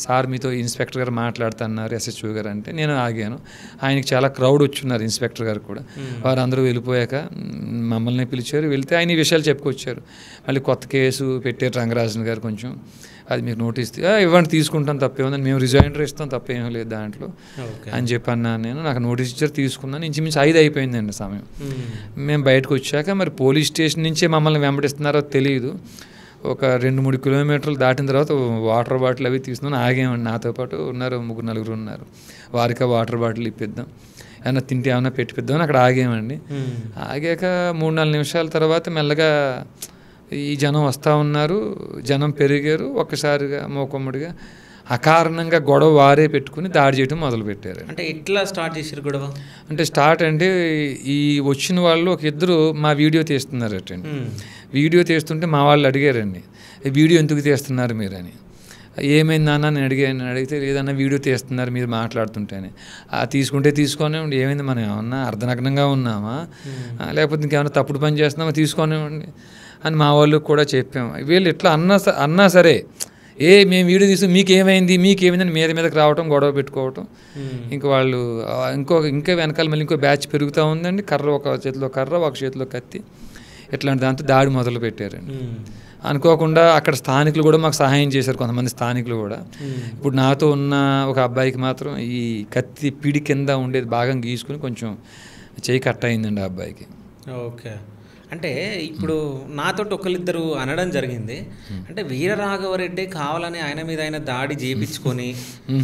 సార్ మీతో ఇన్స్పెక్టర్ గారు మాట్లాడుతున్నారు ఎస్హెచ్ఓ గారు అంటే నేను ఆగాను. ఆయనకి చాలా క్రౌడ్ వచ్చున్నారు, ఇన్స్పెక్టర్ గారు కూడా. వారు అందరూ వెళ్ళిపోయాక మమ్మల్ని పిలిచారు, వెళ్తే ఆయన ఈ విషయాలు చెప్పుకొచ్చారు. మళ్ళీ కొత్త కేసు పెట్టారు రంగరాజన్ గారు, కొంచెం అది మీకు నోటీస్ ఇవ్వండి, తీసుకుంటాం, తప్పేముందని, మేము రిజైండర్ ఇస్తాం, తప్పేమీ లేదు దాంట్లో అని చెప్పన్నాను నేను. నాకు నోటీస్ ఇచ్చారు, తీసుకున్నాను. ఇంచుమించు 5 అయిపోయిందండి సమయం. మేము బయటకు వచ్చాక మరి పోలీస్ స్టేషన్ నుంచే మమ్మల్ని వెంబడిస్తున్నారో తెలియదు, ఒక 2-3 కిలోమీటర్లు దాటిన తర్వాత వాటర్ బాటిల్ అవి తీసుకున్నాను, ఆగేమండి. నాతో పాటు ఉన్నారు 3-4 ఉన్నారు, వారికి వాటర్ బాటిల్ ఇప్పిద్దాం, ఏమన్నా తింటే ఏమన్నా పెట్టిపిద్దామని అక్కడ ఆగేమండి. ఆగాక 3-4 నిమిషాల తర్వాత మెల్లగా ఈ జనం వస్తూ ఉన్నారు, జనం పెరిగారు, ఒక్కసారిగా మోకొమ్మడిగా అకారణంగా గొడవ వారే పెట్టుకుని దాడి చేయడం మొదలుపెట్టారు.
అంటే ఎట్లా స్టార్ట్ చేశారు గొడవ?
అంటే స్టార్ట్ అంటే ఈ వచ్చిన వాళ్ళు ఒక ఇద్దరు మా వీడియో తీస్తున్నారటండి. వీడియో తీస్తుంటే మా వాళ్ళు అడిగారండి, వీడియో ఎందుకు తీస్తున్నారు మీరు అని. ఏమైంది నాన్న నేను అడిగితే లేదన్నా వీడియో తీస్తున్నారు మీరు మాట్లాడుతుంటేనే. తీసుకుంటే తీసుకోనివ్వండి, ఏమైంది, మనం ఏమన్నా అర్ధనగ్నంగా ఉన్నామా, లేకపోతే ఇంకేమన్నా తప్పుడు పని చేస్తున్నామా, తీసుకోనివ్వండి అని మా వాళ్ళకి కూడా చెప్పాము. వీళ్ళు ఎట్లా అన్నా సరే, మేము వీడియో తీసి మీకేమైంది అని మీదకి రావటం, గొడవ పెట్టుకోవటం. ఇంక వాళ్ళు ఇంకా వెనకాల మళ్ళీ ఇంకో బ్యాచ్ పెరుగుతూ ఉందండి. ఒక చేతిలో కర్ర, ఒక చేతిలో కత్తి, ఇట్లాంటి దాంతో దాడి మొదలు పెట్టారండి. అనుకోకుండా అక్కడ స్థానికులు కూడా మాకు సహాయం చేశారు, కొంతమంది స్థానికులు కూడా. ఇప్పుడు నాతో ఉన్న ఒక అబ్బాయికి మాత్రం ఈ కత్తి పిడి కింద ఉండేది భాగం గీసుకుని కొంచెం చేయి కట్ అయిందండి ఆ అబ్బాయికి.
ఓకే. అంటే ఇప్పుడు నాతోటి ఒకళ్ళిద్దరు అనడం జరిగింది, అంటే వీరరాఘవరెడ్డి కావాలని ఆయన మీద ఆయన దాడి చేయించుకొని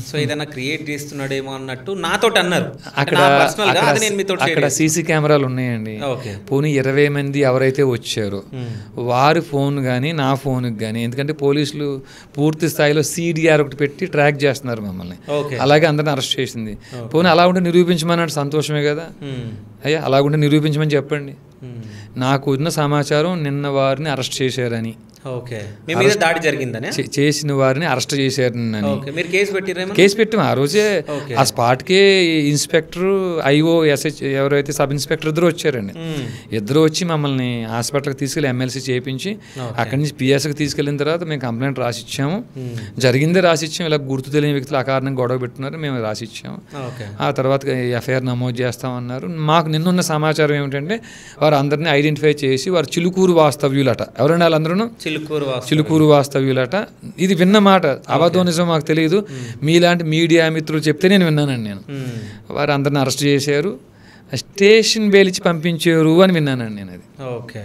సో ఏదైనా క్రియేట్ చేస్తున్నాడేమో అన్నట్టు నాతోటి అన్నారు.
అక్కడ సీసీ కెమెరాలు ఉన్నాయండి. పోనీ 20 మంది ఎవరైతే వచ్చారో వారి ఫోన్ కానీ నా ఫోన్కి కానీ, ఎందుకంటే పోలీసులు పూర్తి స్థాయిలో CDR ఒకటి పెట్టి ట్రాక్ చేస్తున్నారు మమ్మల్ని, అలాగే అందరిని అరెస్ట్ చేసింది. పోనీ అలా ఉంటే నిరూపించమన్నట్టు సంతోషమే కదా. అయ్యా అలాగుంటే నిరూపించమని చెప్పండి. నాకు ఉన్న సమాచారం నిన్న వారిని అరెస్ట్ చేశారని,
దాడి జరిగిందని,
చేసిన వారిని అరెస్ట్ చేశారని
కేసు
పెట్టాము. ఆ రోజే ఆ స్పాట్కే ఇన్స్పెక్టర్, IO, SH ఎవరైతే సబ్ ఇన్స్పెక్టర్ ఇద్దరు వచ్చారండి. ఇద్దరు వచ్చి మమ్మల్ని హాస్పిటల్కి తీసుకెళ్ళి MLC చేయించి అక్కడి నుంచి PSకి తీసుకెళ్ళిన తర్వాత మేము కంప్లైంట్ రాసిచ్చాము. జరిగిందే రాసిచ్చాము. ఇలా గుర్తు తెలియని వ్యక్తులు అకారణంగా గొడవ పెట్టున్నారు, మేము రాసిచ్చాము. ఆ తర్వాత FIR నమోదు చేస్తామన్నారు. మాకు నిన్నున్న సమాచారం ఏమిటంటే వారు అందరినీ ఐడెంటిఫై చేసి వారు చిలుకూరు వాస్తవ్యులట. ఎవరైనా వాళ్ళందరూ చిలుకూరు వాస్తవ్యులట. ఇది విన్న మాట, అబద్ధం నిజం మాకు తెలియదు. మీలాంటి మీడియా మిత్రులు చెప్తే నేను విన్నానండి. నేను వారు అందరిని అరెస్ట్ చేశారు, స్టేషన్ బెయిలిచ్చి పంపించారు అని విన్నానండి నేను. అది
ఓకే.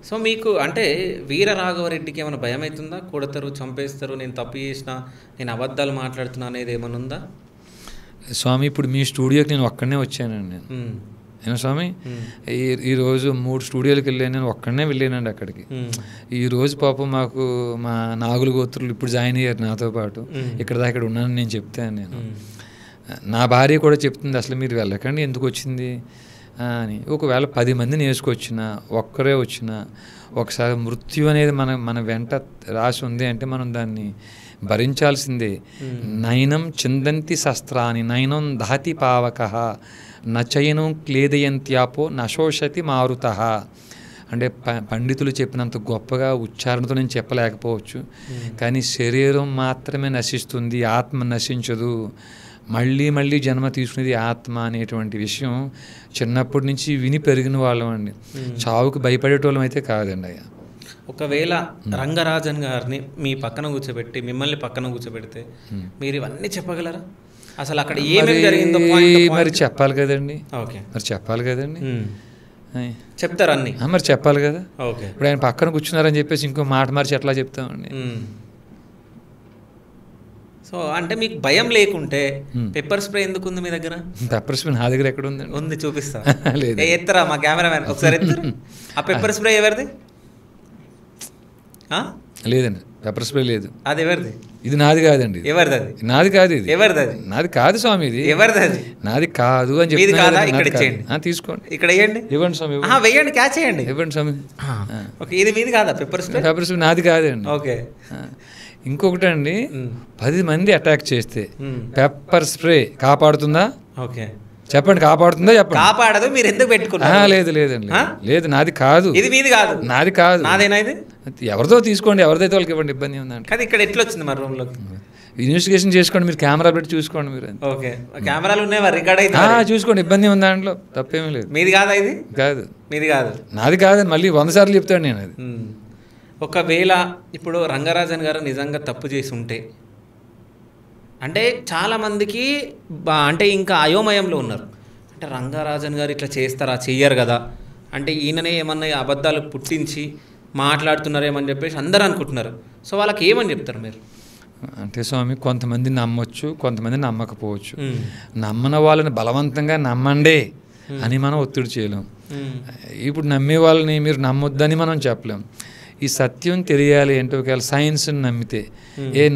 సో మీకు అంటే వీరరాఘవరెడ్డికి ఏమైనా భయం అవుతుందా? కొడతారు, చంపేస్తారు, నేను తప్పు చేసిన, నేను అబద్ధాలు మాట్లాడుతున్నా అనేది ఏమైనా ఉందా?
స్వామి ఇప్పుడు మీ స్టూడియోకి నేను ఒక్కడనే వచ్చానండి. నేను స్వామి ఈరోజు 3 స్టూడియోలకు వెళ్ళాను, నేను ఒక్కడనే వెళ్ళానండి అక్కడికి. ఈరోజు పాపం మాకు మా నాగుల గోత్రులు ఇప్పుడు జాయిన్ అయ్యారు నాతో పాటు. ఇక్కడ దాకా ఉన్నానని నేను చెప్తాను. నేను నా భార్య కూడా చెప్తుంది, అసలు మీరు వెళ్ళకండి, ఎందుకు వచ్చింది అని. ఒకవేళ 10 మందిని వేసుకొచ్చినా, ఒక్కరే వచ్చినా, ఒకసారి మృత్యు అనేది మన వెంట రాసి ఉంది అంటే మనం దాన్ని భరించాల్సిందే. నయనం చిందంతి శస్త్రాన్ని నయనం దహతి పావకః నచయనం క్లేదయంత్యాపో నశోషతి మారుత. అంటే పండితులు చెప్పినంత గొప్పగా ఉచ్చారణతో నేను చెప్పలేకపోవచ్చు, కానీ శరీరం మాత్రమే నశిస్తుంది, ఆత్మ నశించదు. మళ్ళీ మళ్ళీ జన్మ తీసుకునేది ఆత్మ అనేటువంటి విషయం చిన్నప్పటి నుంచి విని పెరిగిన వాళ్ళం అండి. చావుకి భయపడేటోళ్ళం అయితే కాదండి. అయ్యా
ఒకవేళ రంగరాజన్ గారిని మీ పక్కన కూర్చోబెట్టి, మిమ్మల్ని పక్కన కూర్చోబెడితే మీరు ఇవన్నీ చెప్పగలరా? అసలు అక్కడ ఏమేమి జరిగిందో
మరి చెప్పాలి కదండి. మరి చెప్పాలి కదండి,
చెప్తారు అన్ని
మరి చెప్పాలి కదా. ఇప్పుడు ఆయన పక్కన కూర్చున్నారని చెప్పేసి ఇంకో మాట మార్చి ఎట్లా చెప్తామండి?
సో అంటే మీకు భయం లేకుంటే పెప్పర్ స్ప్రే ఎందుకు ఉంది మీ దగ్గర?
పెప్పర్ స్ప్రే నా దగ్గర ఎక్కడ ఉందండి?
ఉంది, చూపిస్తా. ఎత్తరా మా కెమెరామెన్ ఒకసారి ఎత్తరు. ఆ పెప్పర్ స్ప్రే ఎవరిది?
లేదండి, పెప్పర్ స్ప్రే లేదు.
అది ఎవరిది?
ఇది నాది కాదండి.
ఎవరిది అది?
నాది కాదు. ఇది
ఎవరిది? అది
నాది కాదు స్వామి. ఇది
ఎవరిది? అది నాది
కాదు అని చెప్పి తీసుకోండి,
ఇక్కడ ఇవ్వండి.
ఇవ్వండి స్వామి,
వెయ్యండి, క్యాచ్ చేయండి,
ఇవ్వండి స్వామి.
ఇది మీది కాదా పెప్పర్ స్ప్రే?
పెప్పర్ స్ప్రే నాది కాదండి.
ఓకే.
ఇంకొకటి అండి, 10 మంది అటాక్ చేస్తే పెప్పర్ స్ప్రే కాపాడుతుందా?
ఓకే
చెప్పండి, కాపాడుతుందా? చెప్పండి.
కాపాడదు. మీరు ఎందుకు పెట్టుకున్నారు?
లేదండి, లేదు, నాది కాదు.
ఇది మీది కాదు?
నాది కాదు.
నాదేనా ఇది?
ఎవరిదో తీసుకోండి, ఎవరిదైతే వాళ్ళకి ఇవ్వండి, ఇబ్బంది ఉందండి.
కానీ ఇక్కడ ఎట్లా వచ్చింది మరి రూమ్ లో?
ఇన్వెస్టిగేషన్ చేసుకోండి, మీరు కెమెరా పెట్టి చూసుకోండి. మీరు
ఓకే, కెమెరాలు ఉన్నాయి, రికార్డ్ అయితే
చూసుకోండి, ఇబ్బంది ఉంది దాంట్లో, తప్పేమీ లేదు.
మీది కాదా? ఇది
కాదు,
మీది కాదు,
నాది కాదని మళ్ళీ 100 సార్లు చెప్తాను నేను. అది
ఒకవేళ ఇప్పుడు రంగరాజన్ గారు నిజంగా తప్పు చేసి ఉంటే, అంటే చాలామందికి అంటే ఇంకా అయోమయంలో ఉన్నారు, అంటే రంగరాజన్ గారు ఇట్లా చేస్తారా, చెయ్యరు కదా, అంటే ఈయననే ఏమన్నా అబద్ధాలు పుట్టించి మాట్లాడుతున్నారేమని చెప్పేసి అందరూ అనుకుంటున్నారు. సో వాళ్ళకి ఏమని చెప్తారు మీరు?
అంటే స్వామి, కొంతమంది నమ్మొచ్చు, కొంతమంది నమ్మకపోవచ్చు. నమ్మని వాళ్ళని బలవంతంగా నమ్మండి అని మనం ఒత్తిడి చేయలేం. ఇప్పుడు నమ్మే వాళ్ళని మీరు నమ్మొద్దని మనం చెప్పలేం. ఈ సత్యం తెలియాలి అంటే ఒకవేళ సైన్స్ని నమ్మితే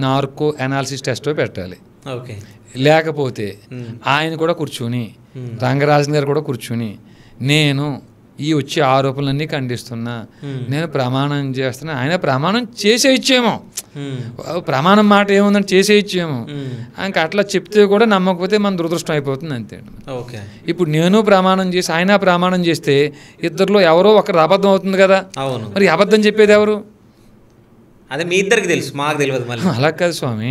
నార్కో అనాలిసిస్ టెస్టో పెట్టాలి.
ఓకే,
లేకపోతే ఆయన కూడా కూర్చుని, రంగరాజన్ గారు కూడా కూర్చుని, నేను ఈ వచ్చే ఆరోపణలన్నీ ఖండిస్తున్నా, నేను ప్రమాణం చేస్తున్నా, ఆయన ప్రమాణం చేసే ఇచ్చేమో, ప్రమాణం మాట ఏముందని చేసే ఇచ్చేమో, ఇంకా అట్లా చెప్తే కూడా నమ్మకపోతే మన దురదృష్టం అయిపోతుంది, అంతే.
ఓకే,
ఇప్పుడు నేను ప్రమాణం చేసి ఆయన ప్రమాణం చేస్తే ఇద్దరిలో ఎవరో ఒకరు అబద్ధం అవుతుంది కదా.
అవును,
మరి అబద్ధం చెప్పేది ఎవరు?
అదే మీ ఇద్దరికి తెలుసు, మాకు తెలియదు. మళ్ళీ
అలా కాదు స్వామి,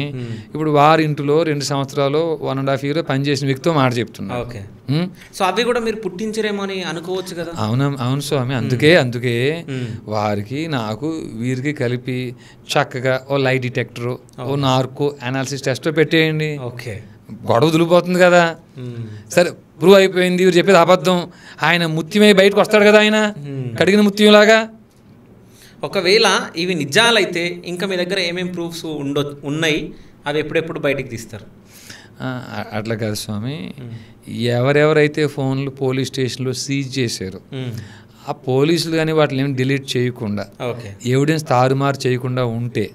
ఇప్పుడు వారి ఇంట్లో 2 సంవత్సరాలు 1.5 year పనిచేసిన వ్యక్తితో మాట చెప్తున్నా.
ఓకే, సో అవి కూడా మీరు పుట్టించరేమో అని అనుకోవచ్చు కదా.
అవును స్వామి, అందుకే వారికి నాకు వీరికి కలిపి చక్కగా ఓ లై డిటెక్టర్, ఓ నార్కో అనాలిసిస్ టెస్ట్ పెట్టేయండి.
ఓకే,
గొడవ దులిపోతుంది కదా. సరే ప్రూవ్ అయిపోయింది, ఇవి చెప్పేది అబద్ధం, ఆయన ముత్యమై బయటకు వస్తాడు కదా, ఆయన కడిగిన ముత్యంలాగా.
ఒకవేళ ఇవి నిజాలైతే ఇంకా మీ దగ్గర ఏమేమి ప్రూఫ్స్ ఉన్నాయి, అవి ఎప్పుడెప్పుడు బయటికి తీస్తారు?
అట్లా కాదు స్వామి, ఎవరెవరైతే ఫోన్లు పోలీస్ స్టేషన్లో సీజ్ చేశారు, ఆ పోలీసులు కానీ వాటిని ఏమి డిలీట్ చేయకుండా, ఎవిడెన్స్ తారుమారు చేయకుండా ఉంటే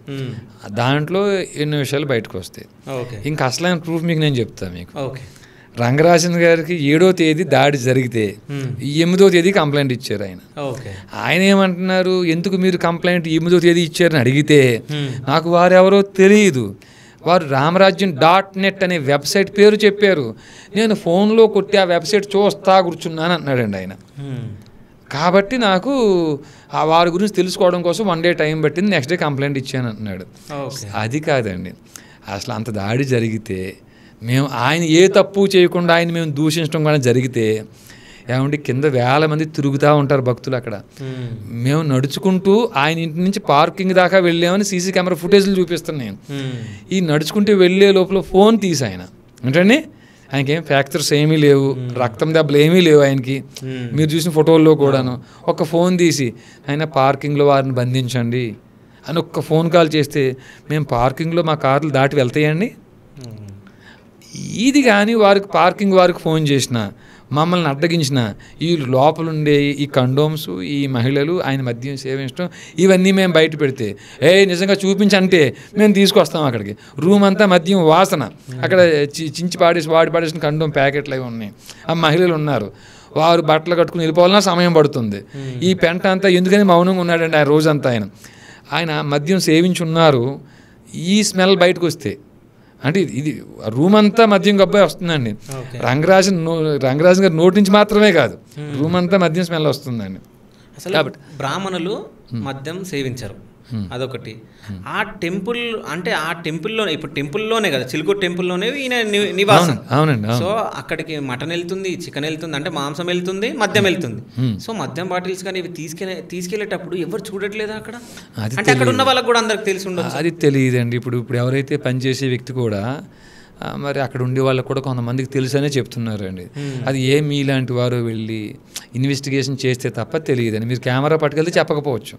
దాంట్లో ఎన్నో విషయాలు బయటకు వస్తాయి. ఇంకా అసలైన ప్రూఫ్ మీకు నేను చెప్తాను. మీకు రంగరాజన్ గారికి 7వ తేదీ దాడి జరిగితే 8వ తేదీ కంప్లైంట్ ఇచ్చారు ఆయన. ఆయన ఏమంటున్నారు, ఎందుకు మీరు కంప్లైంట్ 8వ తేదీ ఇచ్చారని అడిగితే, నాకు వారెవరో తెలియదు, వారు రామరాజ్యం.net అనే వెబ్సైట్ పేరు చెప్పారు, నేను ఫోన్లో కొట్టి ఆ వెబ్సైట్ చూస్తా కూర్చున్నాను అన్నాడండి ఆయన. కాబట్టి నాకు ఆ వారి గురించి తెలుసుకోవడం కోసం 1 డే టైం పట్టింది, నెక్స్ట్ డే కంప్లైంట్ ఇచ్చాను అంటున్నాడు. అది కాదండి, అసలు అంత దాడి జరిగితే మేము ఆయన ఏ తప్పు చేయకుండా ఆయన మేము దూషించడం కూడా జరిగితే, ఏమంటే కింద వేల మంది తిరుగుతూ ఉంటారు భక్తులు అక్కడ, మేము నడుచుకుంటూ ఆయన ఇంటి నుంచి పార్కింగ్ దాకా వెళ్ళామని సీసీ కెమెరా ఫుటేజ్లు చూపిస్తాను నేను. ఈ నడుచుకుంటూ వెళ్ళే లోపల ఫోన్ తీసి ఆయన ఏంటండి, ఆయనకేం ఫ్రాక్చర్స్ ఏమీ లేవు, రక్తం దెబ్బలు ఏమీ లేవు ఆయనకి, మీరు చూసిన ఫోటోల్లో కూడాను. ఒక ఫోన్ తీసి ఆయన పార్కింగ్లో వారిని బంధించండి అని ఒక్క ఫోన్ కాల్ చేస్తే, మేము పార్కింగ్లో మా కార్లు దాటి వెళ్తాయండి? ఇది కానీ వారికి పార్కింగ్ వారికి ఫోన్ చేసిన, మమ్మల్ని అడ్డగించిన, ఈ లోపలుండే ఈ కండోమ్స్, ఈ మహిళలు, ఆయన మద్యం సేవించడం, ఇవన్నీ మేము బయట పెడితే, నిజంగా చూపించంటే మేము తీసుకొస్తాం అక్కడికి. రూమ్ అంతా మద్యం వాసన, అక్కడ చించి వాడి పాడేసిన కండోమ్ ప్యాకెట్లు అవి ఉన్నాయి, ఆ మహిళలు ఉన్నారు, వారు బట్టలు కట్టుకుని వెళ్ళిపోవాలన్నా సమయం పడుతుంది. ఈ పెంట అంతా ఎందుకని మౌనంగా ఉన్నాడండి ఆయన రోజంతా. ఆయన మద్యం సేవించి ఉన్నారు, ఈ స్మెల్ బయటకు వస్తే, అంటే ఇది రూమ్ అంతా మద్యం గబ్బాయి వస్తుందండి. రంగరాజన్ గారి నోటి నుంచి మాత్రమే కాదు, రూమ్ అంతా మద్యం స్మెల్ వస్తుందండి.
అసలు కాబట్టి బ్రాహ్మణులు మద్యం సేవించరు, అదొకటి. ఆ టెంపుల్ అంటే ఆ టెంపుల్లోనే, ఇప్పుడు టెంపుల్లోనే కదా, చిలుకూరు టెంపుల్లోనే ఈయన నివాసం.
అవునండి.
సో అక్కడికి మటన్ వెళ్తుంది, చికెన్ వెళ్తుంది, అంటే మాంసం వెళ్తుంది, మద్యం వెళ్తుంది. సో మద్యం బాటిల్స్ కానీ ఇవి తీసుకెళ్లేటప్పుడు ఎవరు చూడట్లేదా అక్కడ? అంటే అక్కడ ఉన్న వాళ్ళకి కూడా అందరికి తెలిసి ఉండదు.
అది తెలియదండి. ఇప్పుడు ఎవరైతే పనిచేసే వ్యక్తి కూడా మరి అక్కడ ఉండే వాళ్ళకి కూడా కొంతమందికి తెలుసనే చెప్తున్నారు అండి. అది ఏ మీలాంటి వారు వెళ్ళి ఇన్వెస్టిగేషన్ చేస్తే తప్ప తెలియదండి. మీరు కెమెరా పట్టుకెళ్తే చెప్పకపోవచ్చు,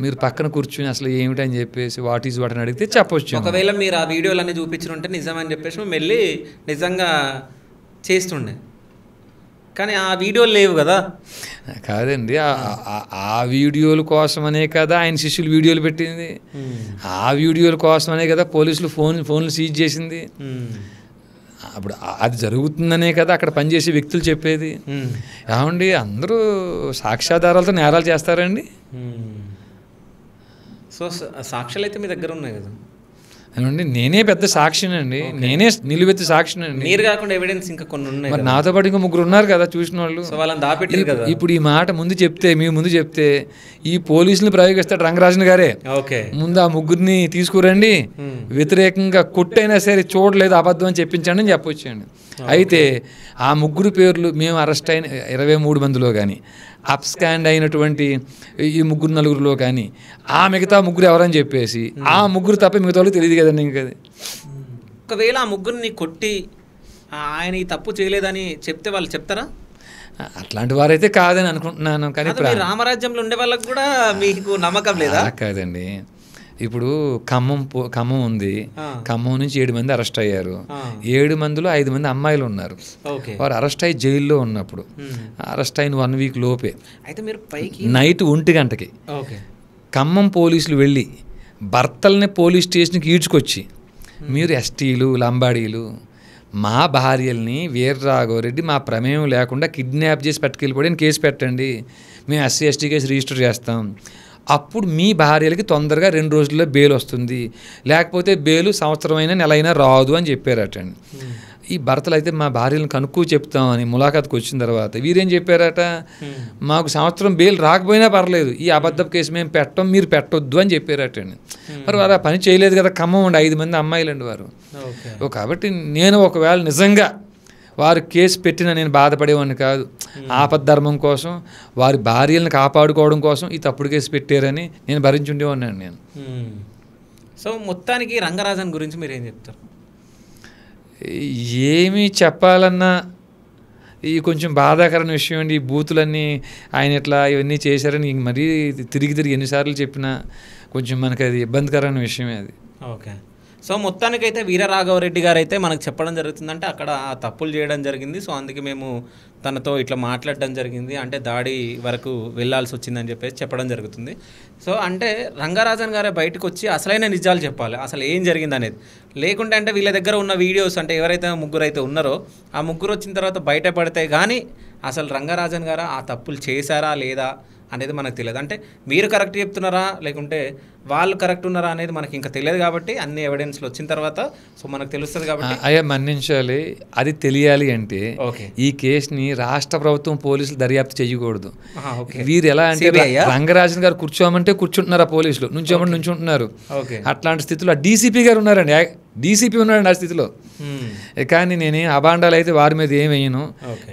మీరు పక్కన కూర్చుని అసలు ఏమిటని చెప్పేసి వాట్ ఈజ్ వాట్ అని అడిగితే చెప్పవచ్చు.
ఒకవేళ మీరు ఆ వీడియోలన్నీ చూపించుంటే నిజమని చెప్పేసి మేము వెళ్ళి నిజంగా చేస్తుండే, కానీ ఆ వీడియోలు లేవు కదా.
కాదండి, ఆ వీడియోల కోసమనే కదా ఆయన శిష్యులు వీడియోలు పెట్టింది, ఆ వీడియోల కోసమనే కదా పోలీసులు ఫోన్లు సీజ్ చేసింది. అప్పుడు అది జరుగుతుందనే కదా అక్కడ పనిచేసే వ్యక్తులు చెప్పేది. ఏమండి, అందరూ సాక్ష్యాధారాలతో నేరాలు చేస్తారండి.
సో సాక్ష్యాలు అయితే మీ దగ్గర ఉన్నాయి కదా.
ఏమండి, నేనే పెద్ద సాక్షినండి, నేనే నిలువెత్తి సాక్షినండి.
మీరు కాకుండా ఎవిడెన్స్ ఇంకా కొన్ని ఉన్నాయి,
మరి నాతో పాటు ఇంకా 3 ఉన్నారు కదా చూసిన వాళ్ళు.
సో వాళ్ళని దాపెట్టారు కదా.
ఇప్పుడు ఈ మాట ముందు చెప్తే, మీ ముందు చెప్తే ఈ పోలీసులు ప్రయోగిస్తాడు రంగరాజన్ గారే. ముందు ఆ 3 తీసుకురండి, వ్యతిరేకంగా కొట్టైనా సరే చూడలేదు అబద్ధం అని చెప్పించండి అని చెప్పొచ్చండి. అయితే ఆ 3 పేర్లు మేము అరెస్ట్ అయిన 23 మందిలో కానీ, అప్స్కాండ్ అయినటువంటి ఈ 3-4 కానీ, ఆ మిగతా 3 ఎవరని చెప్పేసి ఆ 3 తప్ప మిగతా వాళ్ళు తెలియదు కదండి. ఇంకా
ఒకవేళ ఆ 3 కొట్టి ఆయన ఈ తప్పు చేయలేదని చెప్తే వాళ్ళు చెప్తారా?
అట్లాంటి వారైతే కాదని అనుకుంటున్నాను. కానీ
రామరాజ్యంలో ఉండే వాళ్ళకి కూడా మీకు నమ్మకం లేదా?
కాదండి, ఇప్పుడు ఖమ్మం ఉంది, ఖమ్మం నుంచి 7 మంది అరెస్ట్ అయ్యారు. 7 మందిలో 5 మంది అమ్మాయిలు ఉన్నారు. వారు అరెస్ట్ అయ్యి జైల్లో ఉన్నప్పుడు, అరెస్ట్ అయిన 1 వీక్ లోపే
అయితే మీరు పైకి
నైట్ 1 గంటకి ఖమ్మం పోలీసులు వెళ్ళి భర్తల్ని పోలీస్ స్టేషన్కి ఈడ్చుకొచ్చి, మీరు ఎస్టీలు లంబాడీలు మా భార్యల్ని వీర్రాఘవరెడ్డి మా ప్రమేయం లేకుండా కిడ్నాప్ చేసి పట్టుకెళ్ళిపోయి కేసు పెట్టండి, మేము ఎస్సీ ఎస్టీ కేసు రిజిస్టర్ చేస్తాం, అప్పుడు మీ భార్యలకి తొందరగా 2 రోజుల్లో బెయిల్ వస్తుంది, లేకపోతే బెయిల్ సంవత్సరమైనా నెలైనా రాదు అని చెప్పారటండి. ఈ భర్తలు అయితే మా భార్యలను కనుక్కు చెప్తామని ములాఖాత్కి వచ్చిన తర్వాత వీరేం చెప్పారట, మాకు సంవత్సరం బెయిల్ రాకపోయినా పర్లేదు, ఈ అబద్ధపు కేసు మేము పెట్టం, మీరు పెట్టొద్దు అని చెప్పారటండి. మరి వారు ఆ పని చేయలేదు కదా. ఖమ్మం అండి, 5 మంది అమ్మాయిలండి వారు. కాబట్టి నేను ఒకవేళ నిజంగా వారు కేసు పెట్టిన నేను బాధపడేవాడిని కాదు. ఆపద్ధర్మం కోసం, వారి భార్యలను కాపాడుకోవడం కోసం ఈ తప్పుడు కేసు పెట్టారని నేను భరించుండేవాడిని నేను.
సో మొత్తానికి రంగరాజన్ గురించి మీరు ఏం చెప్తారు?
ఏమి చెప్పాలన్నా ఈ కొంచెం బాధాకరమైన విషయం అండి. ఈ బూతులన్నీ ఆయన ఇట్లా ఇవన్నీ చేశారని మరీ తిరిగి ఎన్నిసార్లు చెప్పినా కొంచెం మనకు అది ఇబ్బందికరమైన విషయమే అది.
ఓకే. సో మొత్తానికైతే వీరరాఘవరెడ్డి గారు అయితే మనకు చెప్పడం జరుగుతుందంటే అక్కడ తప్పులు చేయడం జరిగింది. సో అందుకే మేము తనతో ఇట్లా మాట్లాడడం జరిగింది, అంటే దాడి వరకు వెళ్ళాల్సి వచ్చిందని చెప్పేసి చెప్పడం జరుగుతుంది. సో అంటే రంగరాజన్ గారే బయటకు వచ్చి అసలైన నిజాలు చెప్పాలి, అసలు ఏం జరిగింది అనేది. లేకుంటే అంటే వీళ్ళ దగ్గర ఉన్న వీడియోస్ అంటే ఎవరైతే ముగ్గురు అయితే ఉన్నారో ఆ ముగ్గురు వచ్చిన తర్వాత బయటపడితే కానీ అసలు రంగరాజన్ గారు ఆ తప్పులు చేశారా లేదా అనేది మనకు తెలియదు. అంటే మీరు కరెక్ట్ చెప్తున్నారా లేకుంటే వాళ్ళు కరెక్ట్ ఉన్నారా అనేది మనకి ఇంకా తెలియదు. కాబట్టి అన్ని ఎవిడెన్స్లు వచ్చిన తర్వాత సో మనకు తెలుస్తుంది. కాబట్టి
అయ్యా మన్నించాలి, అది తెలియాలి అంటే ఈ కేసుని రాష్ట్ర ప్రభుత్వం పోలీసులు దర్యాప్తు చేయకూడదు. వీరు ఎలా అంటే రంగరాజన్ గారు కూర్చోమంటే కూర్చుంటున్నారు, ఆ పోలీసులు నుంచోమంటే నుంచుంటున్నారు. అట్లాంటి స్థితిలో డీసీపీ గారు ఉన్నారండి, డీసీపీ ఉన్నాడండి ఆ స్థితిలో. కానీ నేనేం అబాండాలు అయితే వారి మీద ఏం వేయను.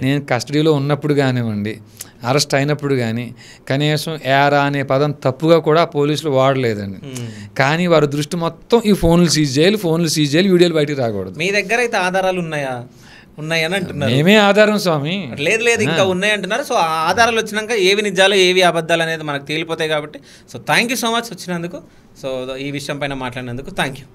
నేను కస్టడీలో ఉన్నప్పుడు కానివ్వండి, అరెస్ట్ అయినప్పుడు కానీ కనీసం ఏరా అనే పదం తప్పుగా కూడా పోలీసులు వాడలేదండి. కానీ వారి దృష్టి మొత్తం ఈ ఫోన్లు సీజ్ చేయాలి, వీడియోలు బయటికి రాకూడదు.
మీ దగ్గర అయితే ఆధారాలు ఉన్నాయని అంటున్నారు.
మేమే ఆధారం స్వామి.
లేదు ఇంకా ఉన్నాయి అంటున్నారు. సో ఆ ఆధారాలు వచ్చినాక ఏవి నిజాలు ఏవి అబద్ధాలు అనేది మనకు తేలిపోతాయి. కాబట్టి so thank you so much వచ్చినందుకు, సో ఈ విషయం పైన మాట్లాడినందుకు థ్యాంక్ యూ.